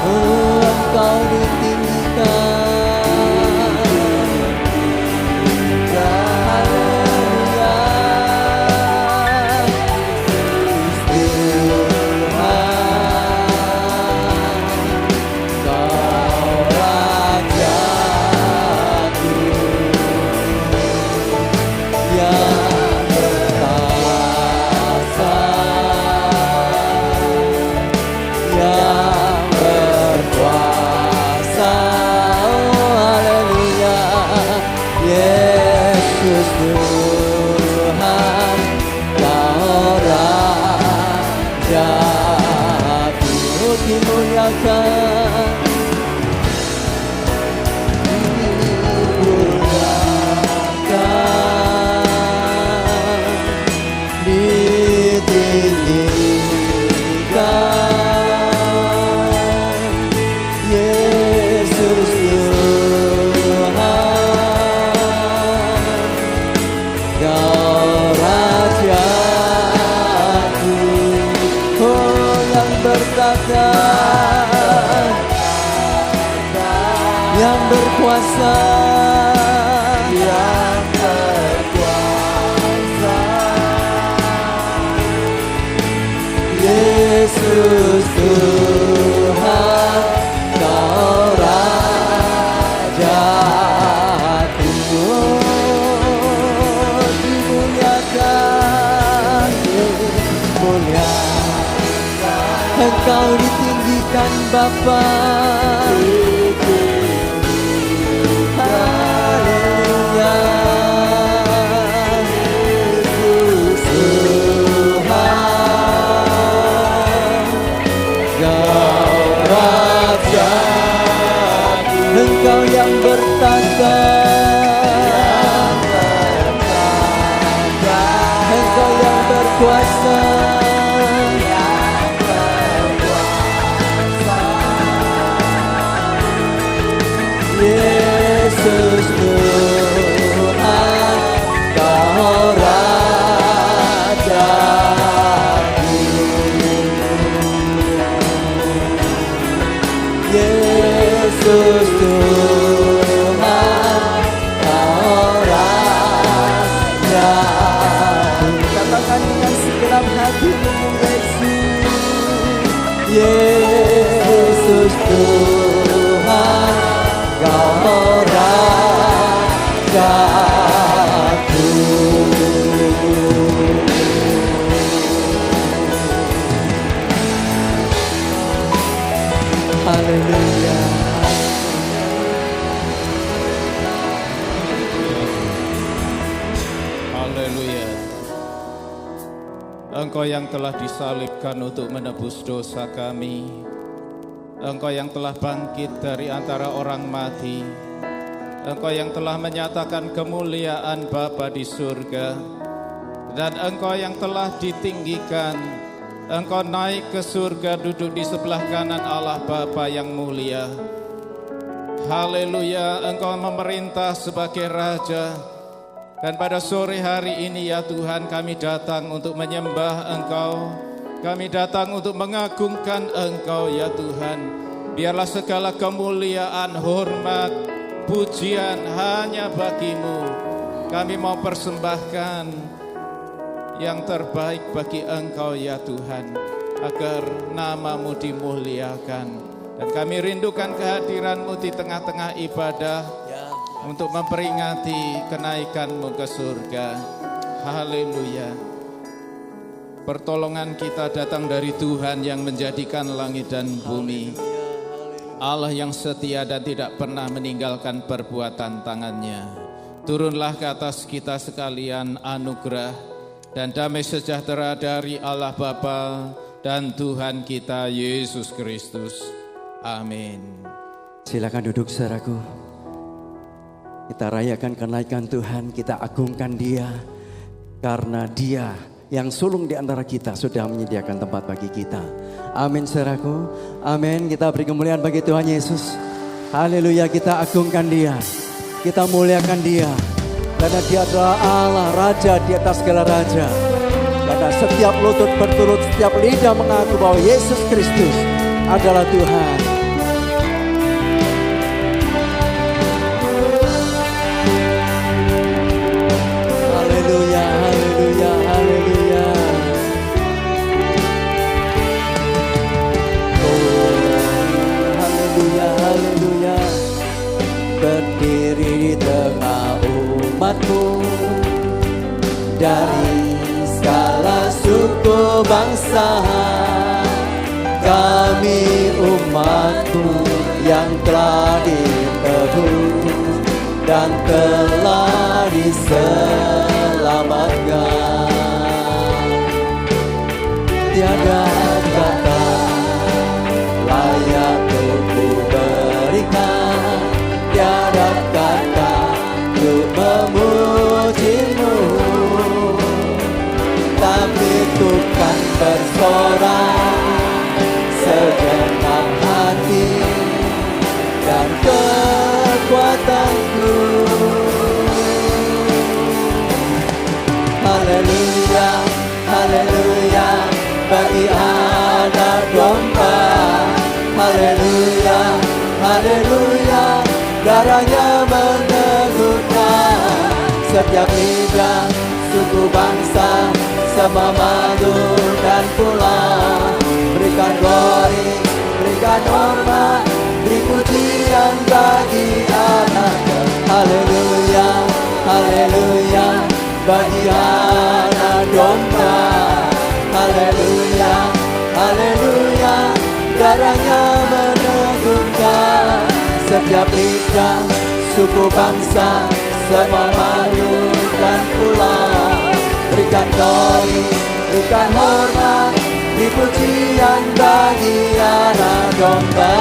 Engkau ditinggikan. Yang berkuasa, yang berkuasa, Yesus Tuhan, Kau Rajaku, dimuliakan, dimuliakan, Engkau ditinggikan Bapa. Engkau yang bertata, Engkau yang berkuasa, Yesus Tuhan, Kau Rajaku, Yesus Tuhan, Kau Rajaku. Katakan dengan segenap hatimu, Yesus Tuhan, Kau Rajaku. Haleluya. Haleluya. Engkau yang telah disalibkan untuk menebus dosa kami, Engkau yang telah bangkit dari antara orang mati, Engkau yang telah menyatakan kemuliaan Bapa di surga, dan Engkau yang telah ditinggikan, Engkau naik ke surga, duduk di sebelah kanan Allah Bapa yang mulia. Haleluya, Engkau memerintah sebagai Raja. Dan pada sore hari ini ya Tuhan, kami datang untuk menyembah Engkau. Kami datang untuk mengagungkan Engkau ya Tuhan. Biarlah segala kemuliaan, hormat, pujian hanya bagi-Mu. Kami mau persembahkan yang terbaik bagi Engkau ya Tuhan, agar nama-Mu dimuliakan. Dan kami rindukan kehadiran-Mu di tengah-tengah ibadah untuk memperingati kenaikan-Mu ke surga. Haleluya. Pertolongan kita datang dari Tuhan yang menjadikan langit dan bumi, Allah yang setia dan tidak pernah meninggalkan perbuatan tangannya. Turunlah ke atas kita sekalian anugerah dan damai sejahtera dari Allah Bapa dan Tuhan kita Yesus Kristus. Amin. Silakan duduk saudaraku. Kita rayakan kenaikan Tuhan, kita agungkan Dia, karena Dia yang sulung di antara kita sudah menyediakan tempat bagi kita. Amin saudaraku. Amin. Kita beri kemuliaan bagi Tuhan Yesus. Haleluya, kita agungkan Dia, kita muliakan Dia, karena Dia adalah Allah, Raja di atas segala raja. Karena setiap lutut berturut, setiap lidah mengaku bahwa Yesus Kristus adalah Tuhan. Haleluya, haleluya, haleluya. Oh, haleluya, haleluya. Berdiri di tengah umatmu, dari segala suku bangsa, kami umatmu yang telah ditebus dan telah diselamatkan. Tiada kata layak untuk ku berikan, tiada kata untuk memujimu, tapi ku kan bersorak segenap hati dan kekuatanku. Haleluya, haleluya, bagi anak domba. Haleluya, haleluya, darahnya meneguhkan setiap lidah, suku bangsa, sama makhluk dan pulau. Berikan glory, berikan hormat, beri pujian bagi anaknya. Haleluya, haleluya, bagi anak domba. Haleluya, haleluya, darahnya meneguhkan setiap lidah, suku bangsa, semua makhluk dan pulau. Berikan glory, berikan hormat, beri pujian bagi anak domba.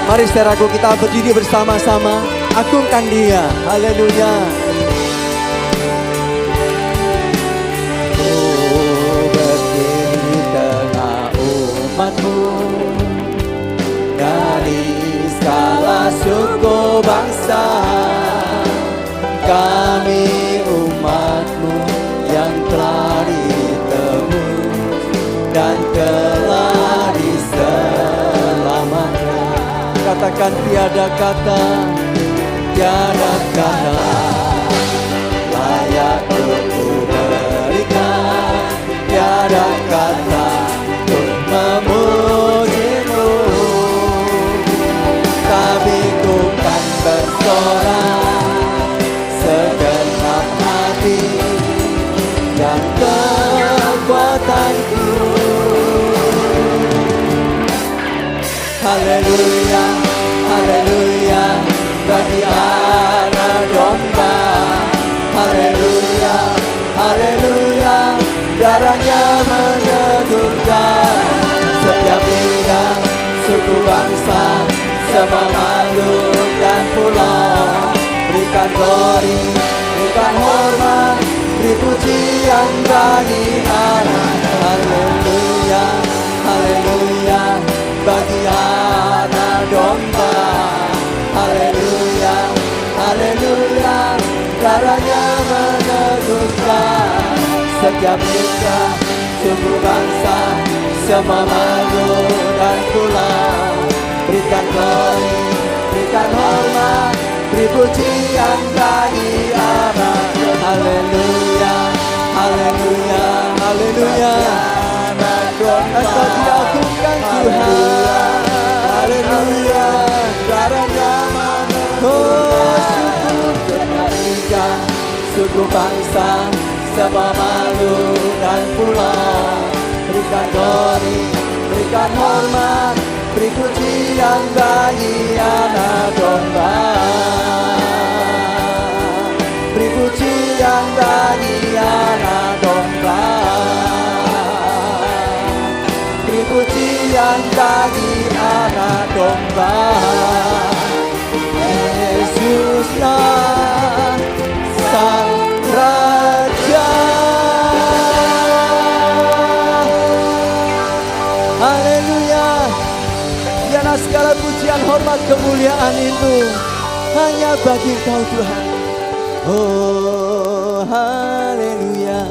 Mari saudaraku, kita berdiri bersama-sama, agungkan Dia. Haleluya. Oh, berdiri di tengah umatmu, dari segala suku bangsa, kami umatmu yang telah ditebus dan telah diselamatkan. Katakan tiada kata, tiada kata layak untuk ku berikan, tiada kata untuk memujimu, tapi ku kan bersorak segenap hati dan kekuatanku. Haleluya, haleluya, bagi anak domba. Haleluya, haleluya, darahnya meneguhkan setiap lidah, suku bangsa, semua makhluk dan pulau. Berikan glory, berikan hormat, beri pujian bagi anak. Haleluya, haleluya, bagi anak domba. Haleluya, haleluya, darahnya meneguhkan setiap lidah, suku bangsa, semua makhluk dan pulau. Berikan glory, berikan hormat, beri pujian bagi anak. Haleluya, haleluya, haleluya, Engkau diagungkan Tuhan. Haleluya, darahnya meneguhkan suku bangsa, semua makhluk dan pulau. Berikan glory, berikan hormat, beri pujian bagi anak domba. Beri pujian bagi anak domba. Beri pujian bagi anak domba. Yesuslah Sang Raja. Haleluya. Biarlah segala pujian, hormat, kemuliaan itu hanya bagi Kau Tuhan. Oh, haleluya.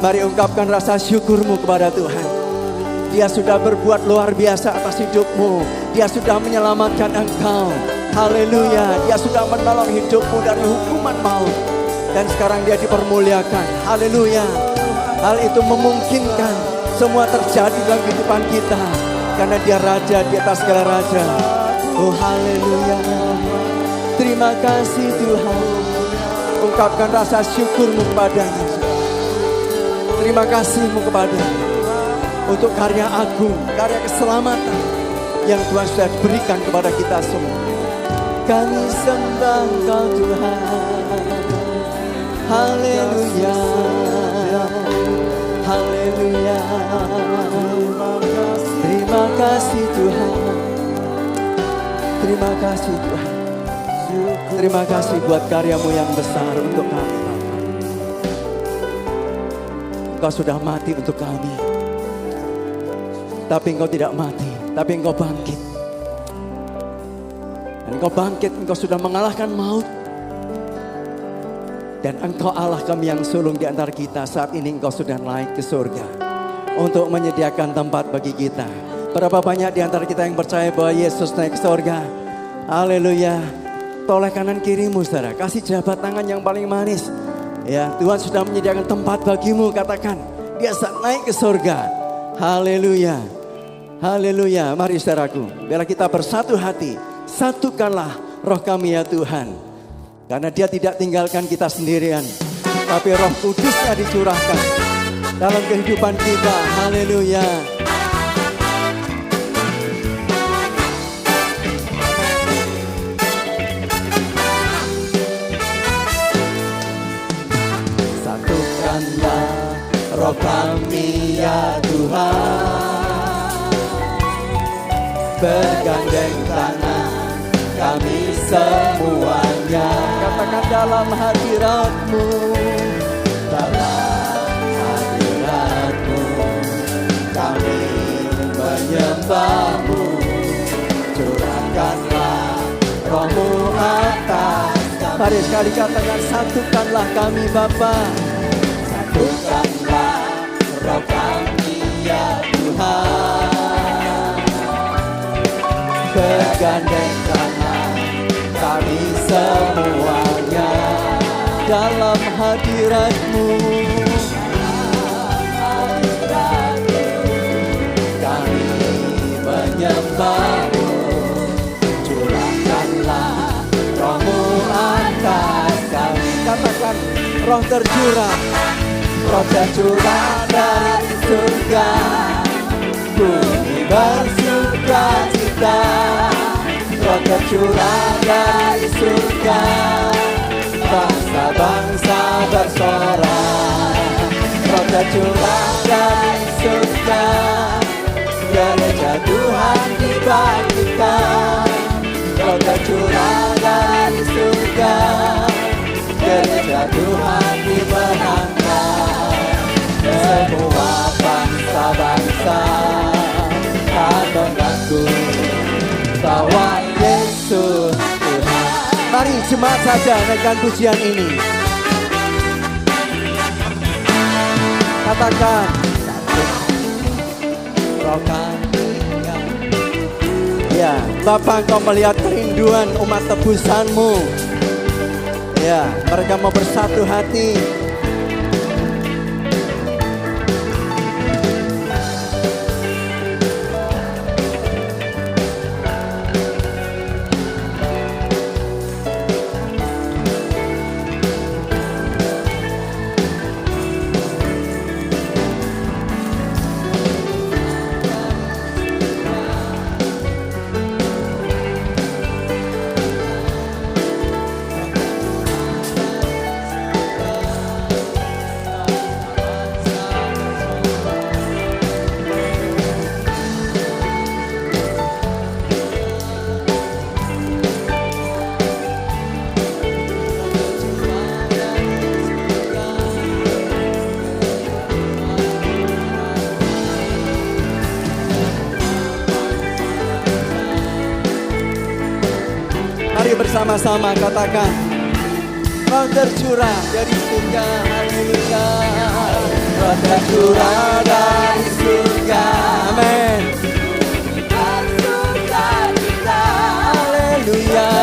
Mari ungkapkan rasa syukurmu kepada Tuhan. Dia sudah berbuat luar biasa atas hidupmu. Dia sudah menyelamatkan engkau. Haleluya. Dia sudah menolong hidupmu dari hukuman maut. Dan sekarang dia dipermuliakan. Haleluya. Hal itu memungkinkan semua terjadi dalam kehidupan kita. Karena dia raja di atas segala raja. Oh haleluya. Terima kasih Tuhan. Ungkapkan rasa syukurmu kepadanya. Terima kasihmu kepadanya. Untuk karya agung, karya keselamatan yang Tuhan sudah berikan kepada kita semua. Kami sembah Engkau Tuhan. Haleluya. Haleluya. Terima kasih Tuhan. Terima kasih Tuhan. Terima kasih buat karyamu yang besar untuk kami. Engkau sudah mati untuk kami. Tapi Engkau tidak mati. Tapi Engkau bangkit. Dan Engkau bangkit. Engkau sudah mengalahkan maut. Dan Engkau Allah kami yang sulung di antara kita. Saat ini Engkau sudah naik ke surga. Untuk menyediakan tempat bagi kita. Berapa banyak di antara kita yang percaya bahwa Yesus naik ke surga. Haleluya. Toleh kanan kirimu saudara. Kasih jabat tangan yang paling manis. Ya, Tuhan sudah menyediakan tempat bagimu. Katakan, dia saat naik ke surga. Haleluya. Haleluya. Mari saudaraku, biarlah kita bersatu hati. Satukanlah roh kami ya Tuhan. Karena dia tidak tinggalkan kita sendirian. Tapi roh kudusnya dicurahkan dalam kehidupan kita. Haleluya. Satukanlah roh kami ya Tuhan. Bergandeng tangan kami semuanya. Katakan dalam hadirat-Mu. Dalam hadirat-Mu kami menyembah-Mu. Curahkanlah roh-Mu atas kami. Mari sekali katakan, satukanlah kami Bapa. Satukanlah roh kami ya Tuhan. Bergandeng tangan kami semuanya dalam hadirat-Mu. Kami menyembah-Mu. Curahkanlah roh-Mu atas kami. Katakan, roh tercurah. Roh tercurah dari surga. Bumi bersuka cita. Roh tercurah dari surga. Bangsa-bangsa bersorak. Roh tercurah dari surga. Gereja Tuhan dibangkitkan. Roh tercurah dari surga. Gereja Tuhan dimenangkan. Semua bangsa-bangsa akan mengaku bahwa Yesus Tuhan. Mari jemaat saja naikkan pujian ini. Katakan, roh kami ya Bapa, Engkau melihat kerinduan umat tebusan-Mu. Ya, mereka mau bersatu hati. Bersama-sama katakan, roh tercurah dari surga. Haleluya. Roh Roh tercurah dari surga. Amin. Haleluya.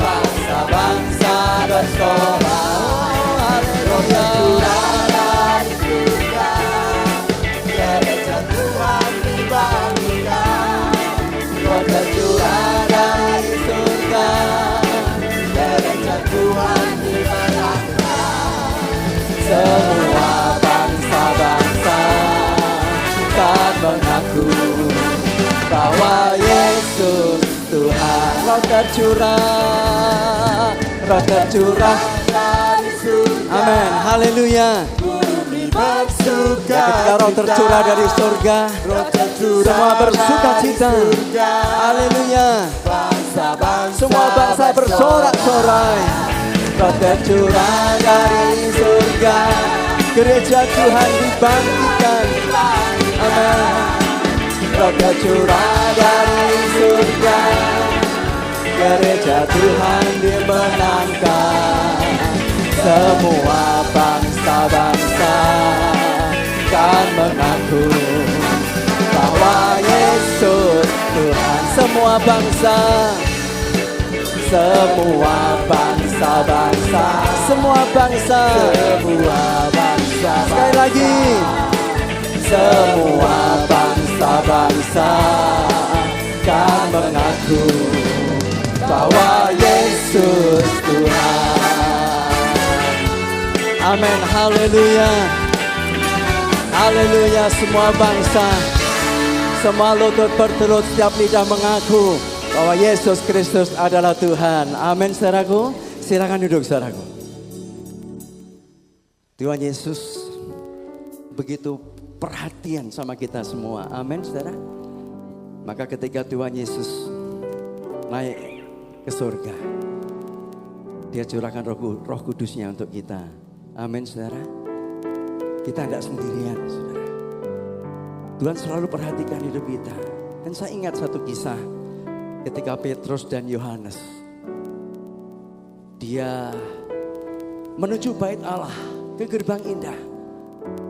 Bangsa-bangsa bersorak. Haleluya. Gereja Tuhan dibangunkan. Roh tercurah dari surga. Gereja Tuhan dibenarkan. Semua bangsa-bangsa kan mengaku bahwa Yesus Tuhan. Roh tercurah dari surga. Amin. Haleluya. Ketika roh tercurah dari surga, semua bersuka cita. Haleluya. Semua bangsa bersorak-sorai. Roh tercurah dari surga. Gereja Tuhan dibangkitkan. Amin. Roh tercurah dari surga. Gereja Tuhan dimenangkan. Semua bangsa-bangsa kan mengaku bahwa Yesus Tuhan. Semua bangsa, semua bangsa-bangsa, semua bangsa, semua bangsa. Sekali lagi, semua bangsa-bangsa kan mengaku bahwa Yesus Tuhan. Amin. Haleluya. Haleluya. Semua bangsa, semua lutut bertelut, setiap lidah mengaku bahwa Yesus Kristus adalah Tuhan. Amin, saudaraku. Silakan duduk, saudaraku. Tuhan Yesus begitu perhatian sama kita semua. Amin, saudara. Maka ketika Tuhan Yesus naik ke surga, Dia curahkan roh kudusnya untuk kita. Amin, saudara. Kita tidak sendirian, saudara. Tuhan selalu perhatikan hidup kita. Dan saya ingat satu kisah ketika Petrus dan Yohanes, dia menuju bait Allah ke gerbang indah.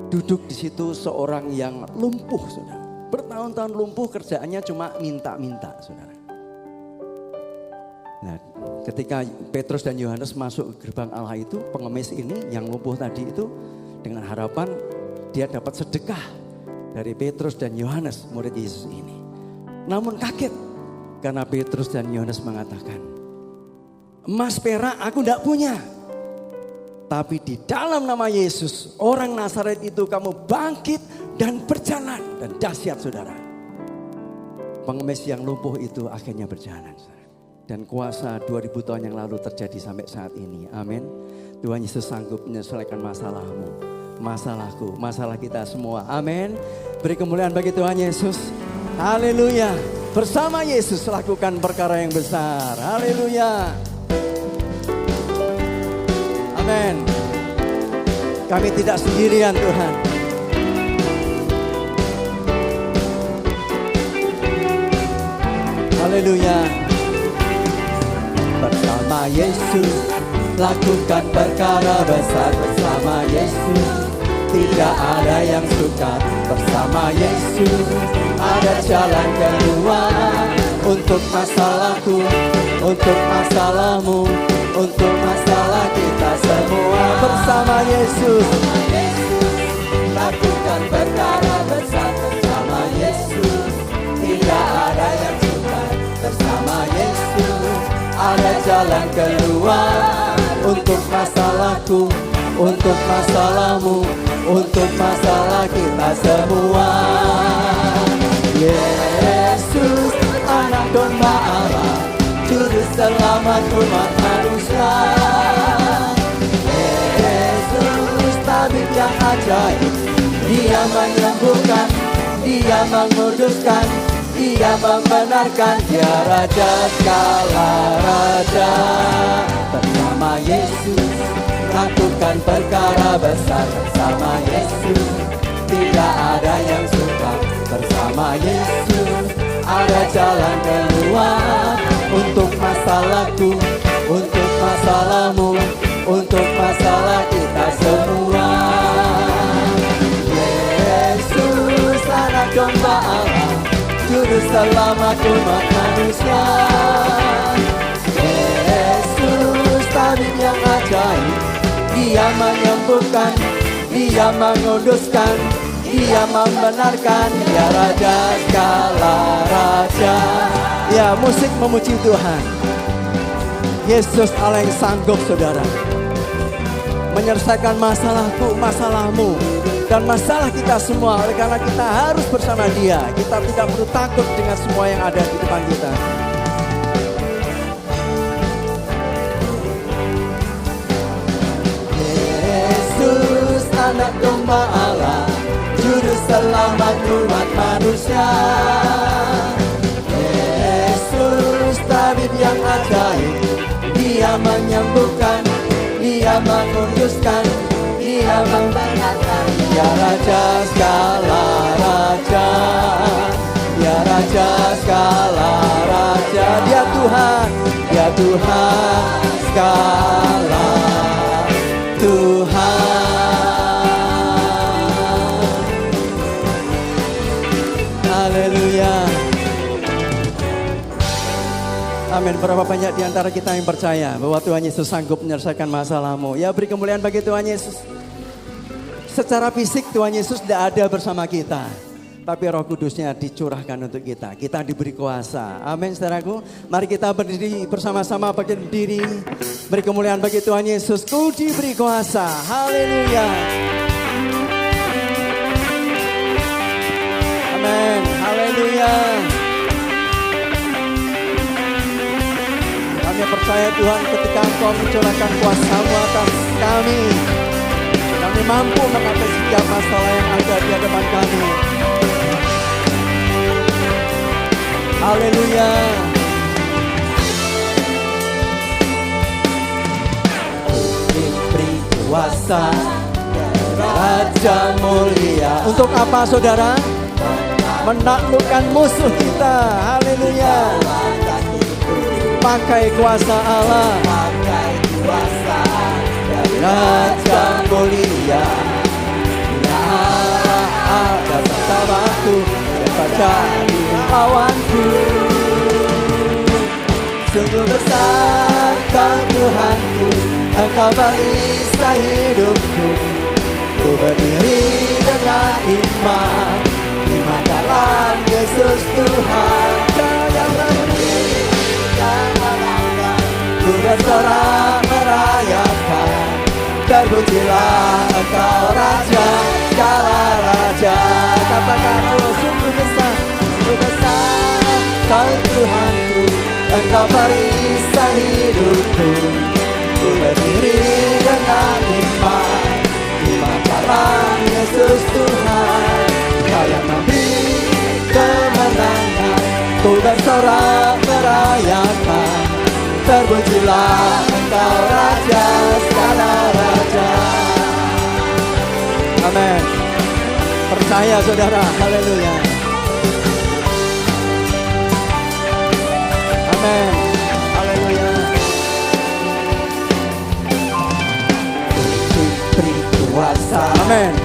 Duduk di situ seorang yang lumpuh, saudara. Bertahun-tahun lumpuh, kerjaannya cuma minta-minta, saudara. Nah, ketika Petrus dan Yohanes masuk ke gerbang Allah itu, pengemis ini yang lumpuh tadi itu dengan harapan dia dapat sedekah dari Petrus dan Yohanes, murid Yesus ini. Namun kaget karena Petrus dan Yohanes mengatakan, emas perak aku tidak punya, tapi di dalam nama Yesus orang Nazaret itu kamu bangkit dan berjalan. Dan dahsyat, saudara, pengemis yang lumpuh itu akhirnya berjalan, saudara. Dan kuasa 2000 tahun yang lalu terjadi sampai saat ini. Amin. Tuhan Yesus sanggup menyelesaikan masalahmu, masalahku, masalah kita semua. Amin. Beri kemuliaan bagi Tuhan Yesus. Haleluya. Bersama Yesus lakukan perkara yang besar. Haleluya. Amin. Kami tidak sendirian, Tuhan. Haleluya. Bersama Yesus lakukan perkara besar. Bersama Yesus tidak ada yang sukar. Bersama Yesus ada jalan keluar. Untuk masalahku, untuk masalahmu, untuk masalah kita semua. Bersama Yesus lakukan perkara besar. Bersama Yesus tidak ada yang sukar. Bersama Yesus ada jalan keluar. Untuk masalahku, untuk masalahmu, untuk masalah kita semua. Yesus anak domba Allah, juru selamat umat manusia. Yesus tabib yang ajaib, Dia menyembuhkan, Dia menguduskan, Dia membenarkan. Dia Raja segala raja. Bersama Yesus lakukan perkara besar. Bersama Yesus tidak ada yang sukar. Bersama Yesus ada jalan keluar. Untuk masalahku, untuk masalahmu, untuk masalah kita selamat umat manusia. Yesus tabib yang ajaib, Dia menyembuhkan, Dia menguduskan, Dia membenarkan, Dia Raja segala raja. Ya, musik memuji Tuhan. Yesus Allah yang sanggup, saudara, menyelesaikan masalahku, masalahmu, dan masalah kita semua. Oleh karena kita harus bersama Dia, kita tidak perlu takut dengan semua yang ada di depan kita. Yesus anak domba Allah, juru selamat umat manusia. Yesus tabib yang ajaib, Dia menyembuhkan, Dia menguduskan, Dia membenarkan. Dia Raja segala raja, Dia Raja segala raja. Dia Tuhan, Dia Tuhan segala Tuhan. Haleluya. Amin. Berapa banyak di antara kita yang percaya bahwa Tuhan Yesus sanggup menyelesaikan masalahmu. Ya, beri kemuliaan bagi Tuhan Yesus. Secara fisik Tuhan Yesus tidak ada bersama kita, tapi Roh Kudusnya dicurahkan untuk kita. Kita diberi kuasa. Amin, saudaraku. Mari kita berdiri bersama-sama, berdiri. Beri kemuliaan bagi Tuhan Yesus. Ku diberi kuasa. Haleluya. Amin. Haleluya. Kami percaya Tuhan, ketika Engkau mencurahkan kuasa-Mu atas kami, kami mampu mengatasi setiap masalah yang ada di hadapan kami. Haleluya. Diberi kuasa Raja mulia. Untuk apa, saudara? Menaklukkan musuh kita. Haleluya. Pakai kuasa Allah, Raja mulia. Allah ada bersamaku, dapat jadi lawanku. Sungguh besar Kau Tuhanku, Engkau perisai hidupku. Ku berdiri dengan iman, iman dalam Yesus Tuhan. Kau yang berdiri dan menangkan, ku bersorak merayakan. Terpujilah Engkau Raja segala raja. Katakan, oh sungguh besar Kau Tuhanku, Engkau perisai hidupku. Ku berdiri dengan iman, iman dalam Yesus Tuhan. Kau yang memberi kemenangan, ku bersorak merayakan. Terpujilah Engkau Raja segala raja. Amin. Percaya, saudara. Haleluya. Amin. Haleluya. Diberi kuasa. Amin.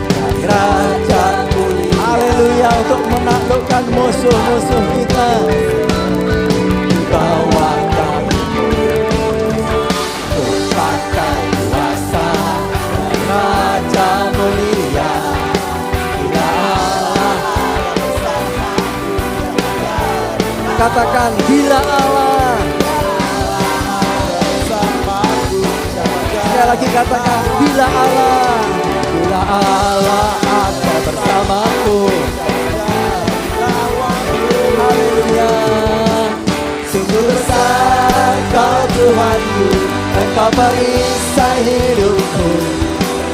Raja mulia. Haleluya. Untuk menaklukkan musuh-musuh kita. Bawa kami pakai kuasa Raja mulia. Katakan, bila Allah. Sekali lagi katakan, bila Allah. Bila Allah ada bersamaku. Haleluya. Sungguh besar Kau Tuhanku, Engkau perisai hidupku.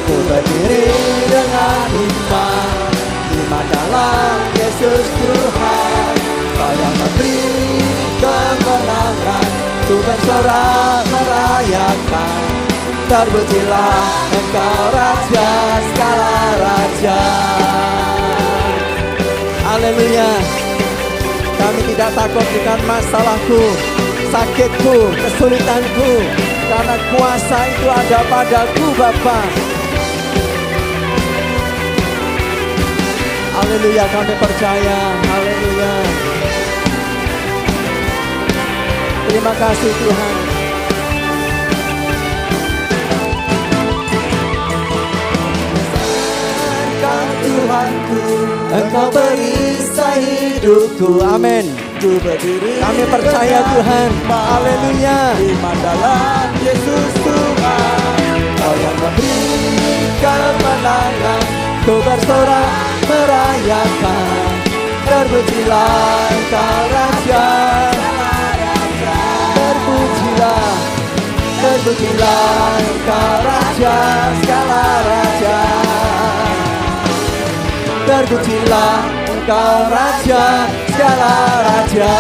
Ku berdiri dengan iman, iman dalam Yesus Tuhan. Kau yang memberi kemenangan, ku bersorak merayakan. Terpujilah Engkau Raja segala raja. Haleluya. Kami tidak takut dengan masalahku, sakitku, kesulitanku, karena kuasa itu ada padaku, Bapa. Haleluya, kami percaya. Haleluya. Terima kasih Tuhan. Tuhanku, Engkau perisai hidupku. Amin. Kami percaya Tuhan. Haleluya. Iman dalam Yesus Tuhan, Kau yang memberi kemenangan. Ku bersorak merayakan, terpujilah Engkau Raja. Terpujilah, terpujilah Engkau Raja, segala raja. Terpujilah Engkau Raja, segala raja.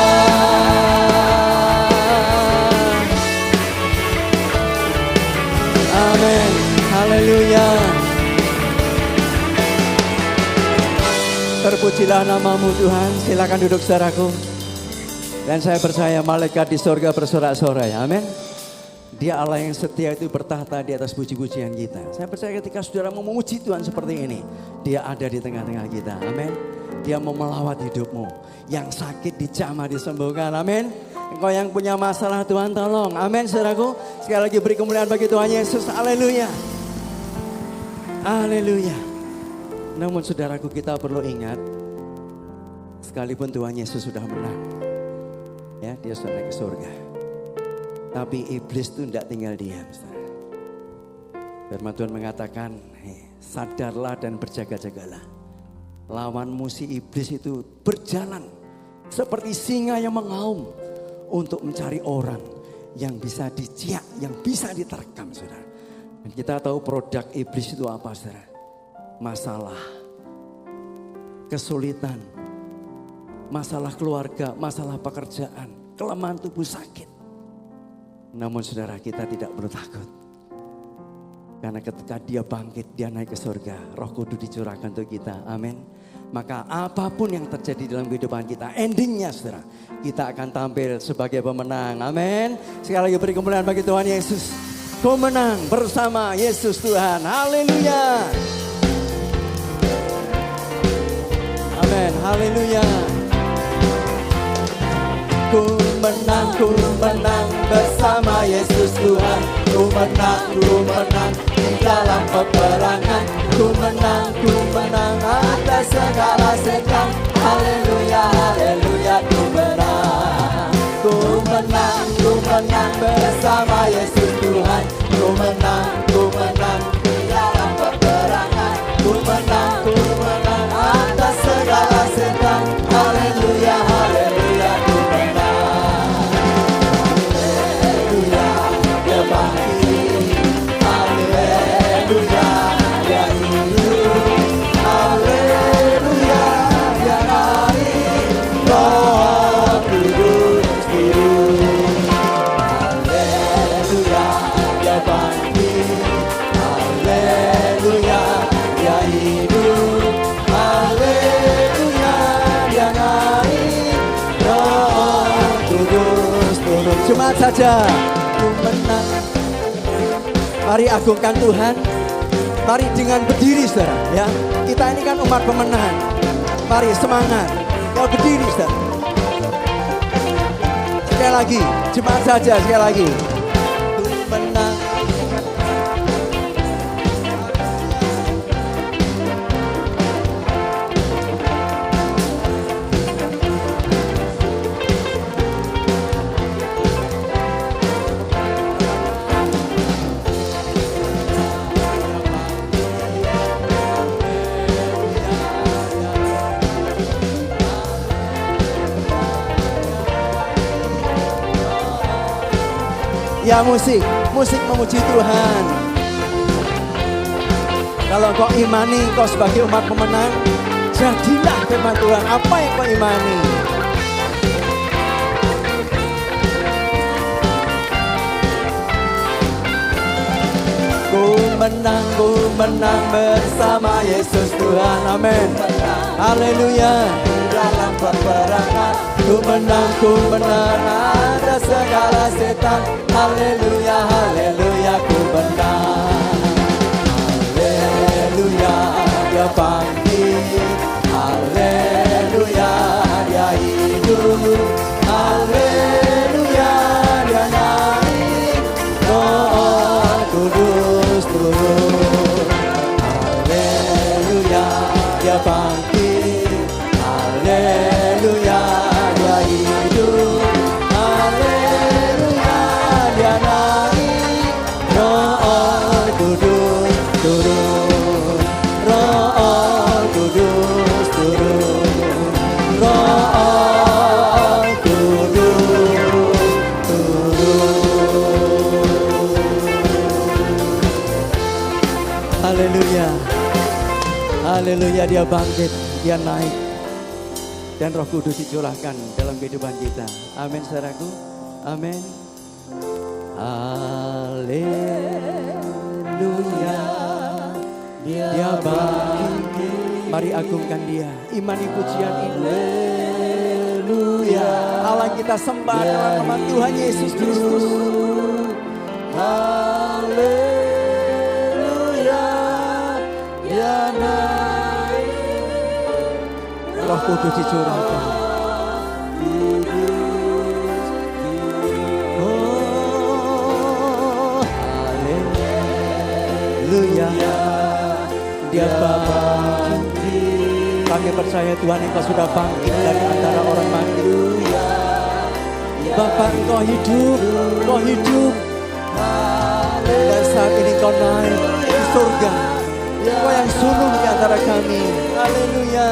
Amin. Haleluya. Terpujilah namamu Tuhan. Silakan duduk saudaraku. Dan saya percaya malaikat di sorga bersorak-sorai. Amin. Dia Allah yang setia itu bertahta di atas puji-pujian kita. Saya percaya ketika saudara memuji Tuhan seperti ini, Dia ada di tengah-tengah kita. Amin. Dia mau melawat hidupmu. Yang sakit dijamah disembuhkan. Amin. Engkau yang punya masalah Tuhan tolong. Amin saudaraku. Sekali lagi beri kemuliaan bagi Tuhan Yesus. Haleluya. Haleluya. Namun saudaraku, kita perlu ingat, sekalipun Tuhan Yesus sudah menang, ya, Dia sudah naik ke surga. Tapi iblis itu tidak tinggal diam. Firman Tuhan mengatakan, sadarlah dan berjaga-jagalah. Lawan musuh iblis itu berjalan seperti singa yang mengaum untuk mencari orang yang bisa diciak, yang bisa diterkam, saudara. Dan kita tahu produk iblis itu apa, saudara? Masalah, kesulitan, masalah keluarga, masalah pekerjaan, kelemahan tubuh sakit. Namun saudara, kita tidak perlu takut. Karena ketika Dia bangkit, Dia naik ke surga, Roh Kudus dicurahkan untuk kita. Amin. Maka apapun yang terjadi dalam kehidupan kita, endingnya saudara, kita akan tampil sebagai pemenang. Amin. Sekali lagi beri kemuliaan bagi Tuhan Yesus. Ku menang bersama Yesus Tuhan. Haleluya. Amin. Haleluya. Ku menang bersama Yesus Tuhan. Ku menang di dalam peperangan. Ku menang atas segala setan. Haleluya, haleluya, ku menang. Ku menang bersama Yesus Tuhan. Ku menang di dalam peperangan. Ku menang atas segala setan. Haleluya, haleluya, ku menang. Haleluya, Dia bangkit. Haleluya, Dia hidup. Haleluya, Dia naik. Roh Kudus turun. Haleluya, Dia bangkit. Haleluya, Dia hidup. Haleluya, Dia naik. Roh Kudus turun. Jemaat saja, ku menang. Mari agungkan Tuhan. Mari dengan berdiri saudara, ya. Kita ini kan umat pemenang. Mari semangat. Ya berdiri saudara. Sekali lagi, jemaat saja sekali lagi. Ku menang. Ya musik memuji Tuhan. Kalau kau imani kau sebagai umat pemenang, jadilah firman Tuhan apa yang kau imani. Ku menang bersama Yesus Tuhan. Amin. Haleluya. Dalam peperangan ku menang atas segala setan. Haleluya, haleluya, ku menang. Haleluya, Dia bangkit. Haleluya, Dia hidup. Haleluya, Haleluya. Haleluya, dia bangkit, dia naik. Dan Roh Kudus dicurahkan dalam kehidupan kita. Amin saudaraku. Amin. Haleluya. Dia bangkit. Mari agungkan dia. Imani pujian ini. Haleluya. Allah kita sembah dalam nama Tuhan Yesus Kristus. Haleluya. Dia naik. Roh Kudus dicurahkan. Oh, haleluya. Dia bangkit. Kami percaya Tuhan Engkau sudah bangkit dari antara orang mati. Bapa, Engkau hidup, Engkau hidup. Dan saat ini Engkau naik di surga. Engkau yang sulung di antara kami. Haleluya.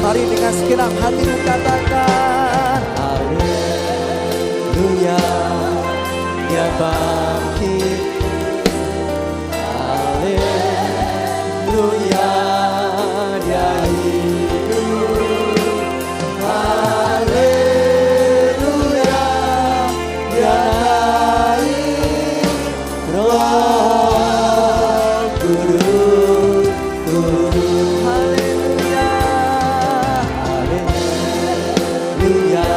Mari dengan segenap hatimu katakan haleluya. Dia bangkit. Haleluya. Dia hidup. Haleluya. Dia naik. Roh Kudus turun. Haleluya. Haleluya.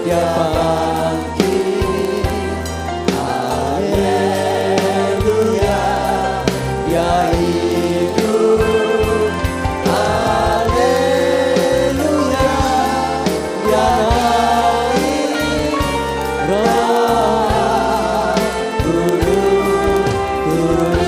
Dia bangkit. Haleluya. Dia hidup. Haleluya. Dia naik. Roh Kudus turun.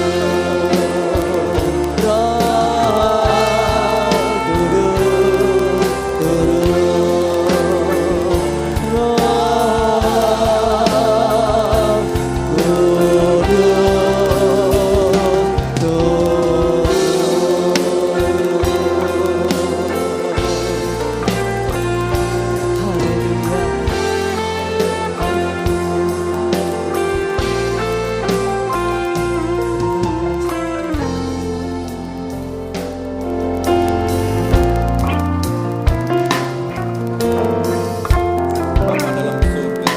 Bapa dalam surga,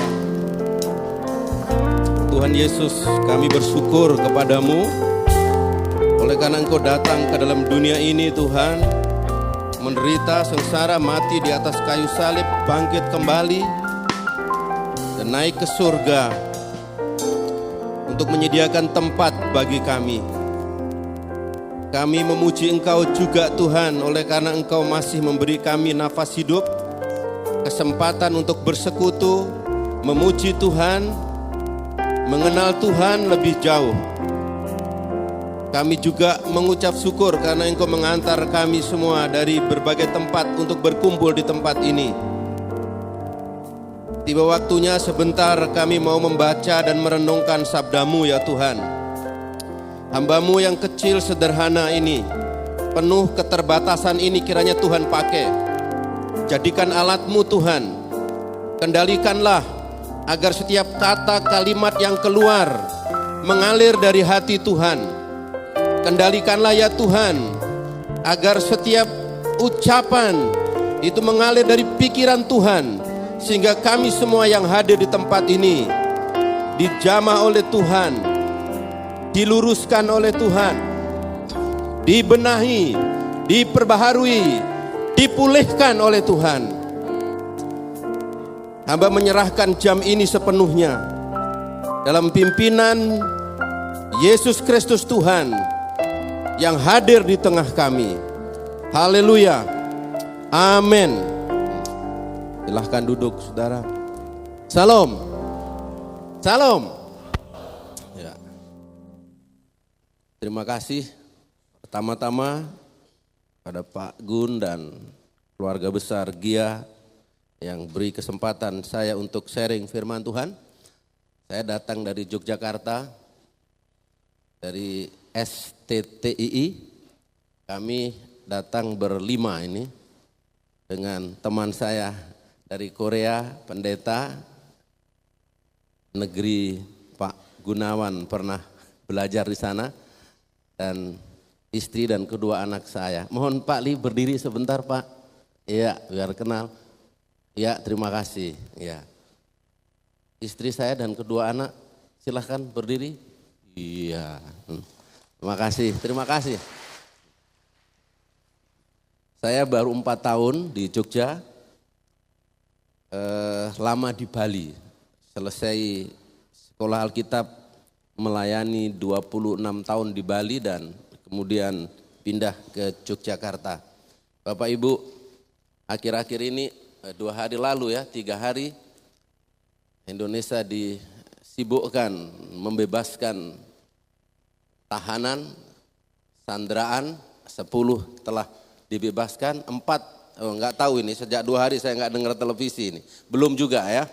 Tuhan Yesus, kami bersyukur kepadamu oleh karena Engkau datang ke dalam dunia ini Tuhan, menderita, sengsara, mati di atas kayu salib, bangkit kembali dan naik ke surga untuk menyediakan tempat bagi kami. Kami memuji Engkau juga Tuhan oleh karena Engkau masih memberi kami nafas hidup, kesempatan untuk bersekutu, memuji Tuhan, mengenal Tuhan lebih jauh. Kami juga mengucap syukur karena Engkau mengantar kami semua dari berbagai tempat untuk berkumpul di tempat ini. Tiba waktunya sebentar kami mau membaca dan merenungkan sabda-Mu ya Tuhan. Hamba-Mu yang kecil sederhana ini, penuh keterbatasan ini kiranya Tuhan pakai. Jadikan alat-Mu Tuhan. Kendalikanlah agar setiap kata kalimat yang keluar mengalir dari hati Tuhan. Kendalikanlah ya Tuhan agar setiap ucapan itu mengalir dari pikiran Tuhan, sehingga kami semua yang hadir di tempat ini dijamah oleh Tuhan, diluruskan oleh Tuhan, dibenahi, diperbaharui, dipulihkan oleh Tuhan. Hamba menyerahkan jam ini sepenuhnya dalam pimpinan Yesus Kristus Tuhan yang hadir di tengah kami. Haleluya. Amin. Silahkan duduk saudara. Salam. Salam. Ya. Terima kasih pertama-tama pada Pak Gun dan keluarga besar Gia yang beri kesempatan saya untuk sharing firman Tuhan. Saya datang dari Yogyakarta, dari STTII. Kami datang berlima ini dengan teman saya dari Korea, pendeta, negeri Pak Gunawan pernah belajar di sana, dan istri dan kedua anak saya. Mohon Pak Li berdiri sebentar Pak. Iya, biar kenal. Ya, terima kasih. Ya. Istri saya dan kedua anak, silahkan berdiri. Iya. Terima kasih. Saya baru 4 tahun di Jogja, lama di Bali. Selesai sekolah Alkitab, melayani 26 tahun di Bali dan kemudian pindah ke Yogyakarta. Bapak Ibu, akhir-akhir ini 2 hari lalu ya, 3 hari Indonesia disibukkan membebaskan tahanan, sandraan, 10 telah dibebaskan, 4 enggak tahu ini, sejak 2 hari saya enggak dengar televisi ini. Belum juga ya,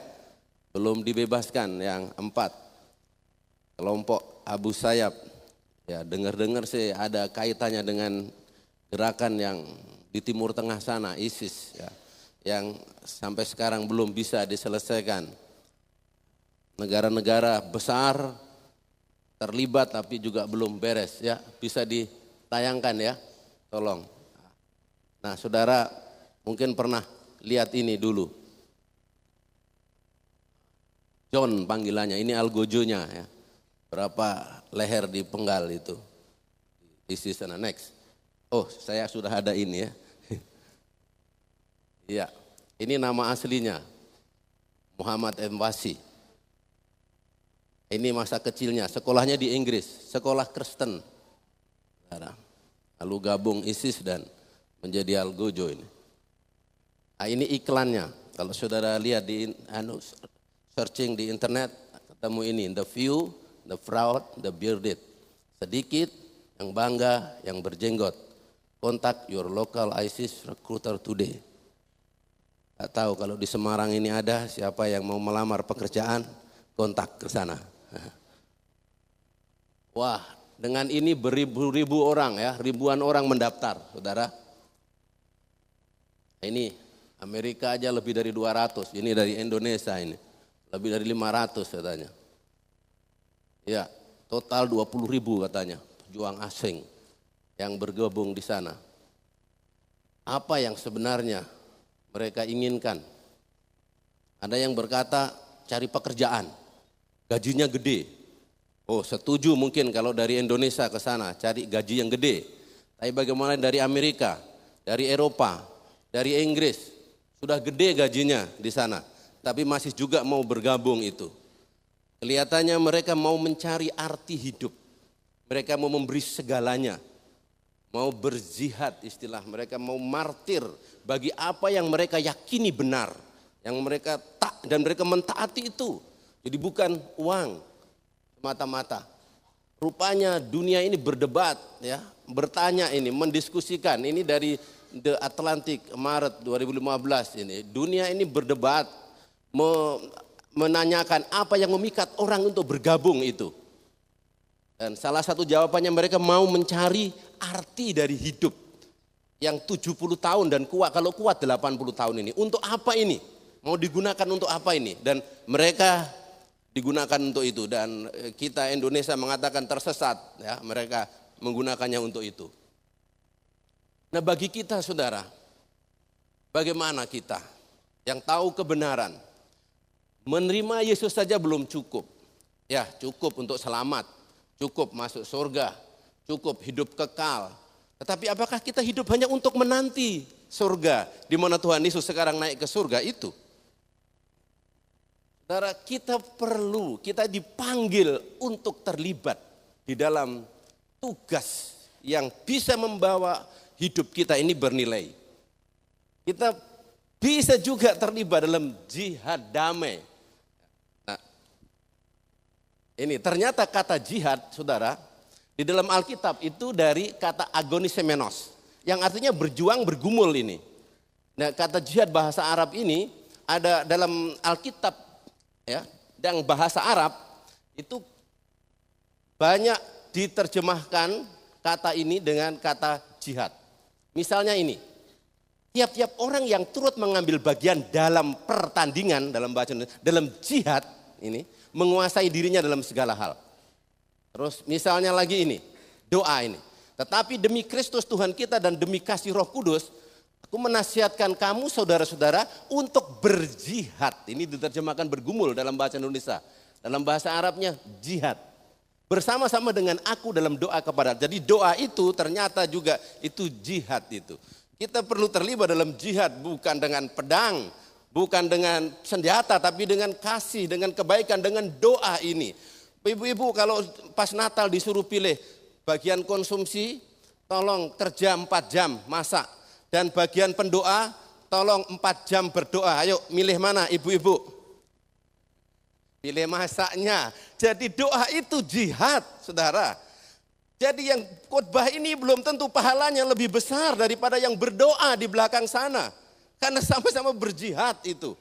belum dibebaskan yang 4. Kelompok Abu Sayyaf, ya dengar-dengar sih ada kaitannya dengan gerakan yang di Timur Tengah sana, ISIS ya, yang sampai sekarang belum bisa diselesaikan. Negara-negara besar terlibat tapi juga belum beres ya, bisa ditayangkan ya, tolong. Nah saudara mungkin pernah lihat ini dulu, John panggilannya, ini algojonya ya, berapa leher dipenggal itu, isi sana. Next, oh saya sudah ada ini ya, iya ini nama aslinya Muhammad M. Wasi. Ini masa kecilnya, sekolahnya di Inggris, sekolah Kristen. Lalu gabung ISIS dan menjadi algojo ini. Nah, ini iklannya. Kalau saudara lihat di searching di internet, ketemu ini, the few, the proud, the bearded. Sedikit, yang bangga, yang berjenggot. Contact your local ISIS recruiter today. Gak tahu kalau di Semarang ini ada siapa yang mau melamar pekerjaan, kontak ke sana. Wah, dengan ini beribu-ribu orang ya, ribuan orang mendaftar, saudara. Ini Amerika aja lebih dari 200, ini dari Indonesia ini, lebih dari 500 katanya. Ya, total 20.000 katanya, pejuang asing yang bergabung di sana. Apa yang sebenarnya mereka inginkan? Ada yang berkata cari pekerjaan, gajinya gede. Oh setuju mungkin kalau dari Indonesia ke sana cari gaji yang gede. Tapi bagaimana dari Amerika, dari Eropa, dari Inggris, sudah gede gajinya di sana. Tapi masih juga mau bergabung itu. Kelihatannya mereka mau mencari arti hidup. Mereka mau memberi segalanya. Mau berjihad istilah, mereka mau martir bagi apa yang mereka yakini benar. Yang mereka dan mereka mentaati itu. Jadi bukan uang mata-mata. Rupanya dunia ini berdebat ya, bertanya ini, mendiskusikan. Ini dari The Atlantic Maret 2015 ini. Dunia ini berdebat menanyakan apa yang memikat orang untuk bergabung itu. Dan salah satu jawabannya mereka mau mencari arti dari hidup yang 70 tahun dan kuat, kalau kuat 80 tahun ini. Untuk apa ini? Mau digunakan untuk apa ini? Dan mereka digunakan untuk itu, dan kita Indonesia mengatakan tersesat ya, mereka menggunakannya untuk itu. Nah bagi kita saudara, bagaimana kita yang tahu kebenaran, menerima Yesus saja belum cukup. Ya cukup untuk selamat, cukup masuk surga, cukup hidup kekal. Tetapi apakah kita hidup hanya untuk menanti surga, di mana Tuhan Yesus sekarang naik ke surga itu? Saudara, kita dipanggil untuk terlibat di dalam tugas yang bisa membawa hidup kita ini bernilai. Kita bisa juga terlibat dalam jihad damai. Nah, ini ternyata kata jihad, saudara, di dalam Alkitab itu dari kata agonisemenos, yang artinya berjuang, bergumul ini. Nah, kata jihad bahasa Arab ini ada dalam Alkitab ya, dan bahasa Arab itu banyak diterjemahkan kata ini dengan kata jihad. Misalnya ini, tiap-tiap orang yang turut mengambil bagian dalam pertandingan, dalam bahasa Indonesia, dalam jihad, ini, menguasai dirinya dalam segala hal. Terus misalnya lagi ini, doa ini. Tetapi demi Kristus Tuhan kita dan demi kasih Roh Kudus, aku menasihatkan kamu saudara-saudara untuk berjihad. Ini diterjemahkan bergumul dalam bahasa Indonesia. Dalam bahasa Arabnya jihad. Bersama-sama dengan aku dalam doa kepada. Jadi doa itu ternyata juga itu jihad itu. Kita perlu terlibat dalam jihad bukan dengan pedang, bukan dengan senjata, tapi dengan kasih, dengan kebaikan, dengan doa ini. Ibu-ibu kalau pas Natal disuruh pilih bagian konsumsi, tolong kerja 4 jam masak. Dan bagian pendoa, tolong 4 jam berdoa. Ayo milih mana ibu-ibu? Pilih masaknya. Jadi doa itu jihad, saudara. Jadi yang khotbah ini belum tentu pahalanya lebih besar daripada yang berdoa di belakang sana. Karena sama-sama berjihad itu.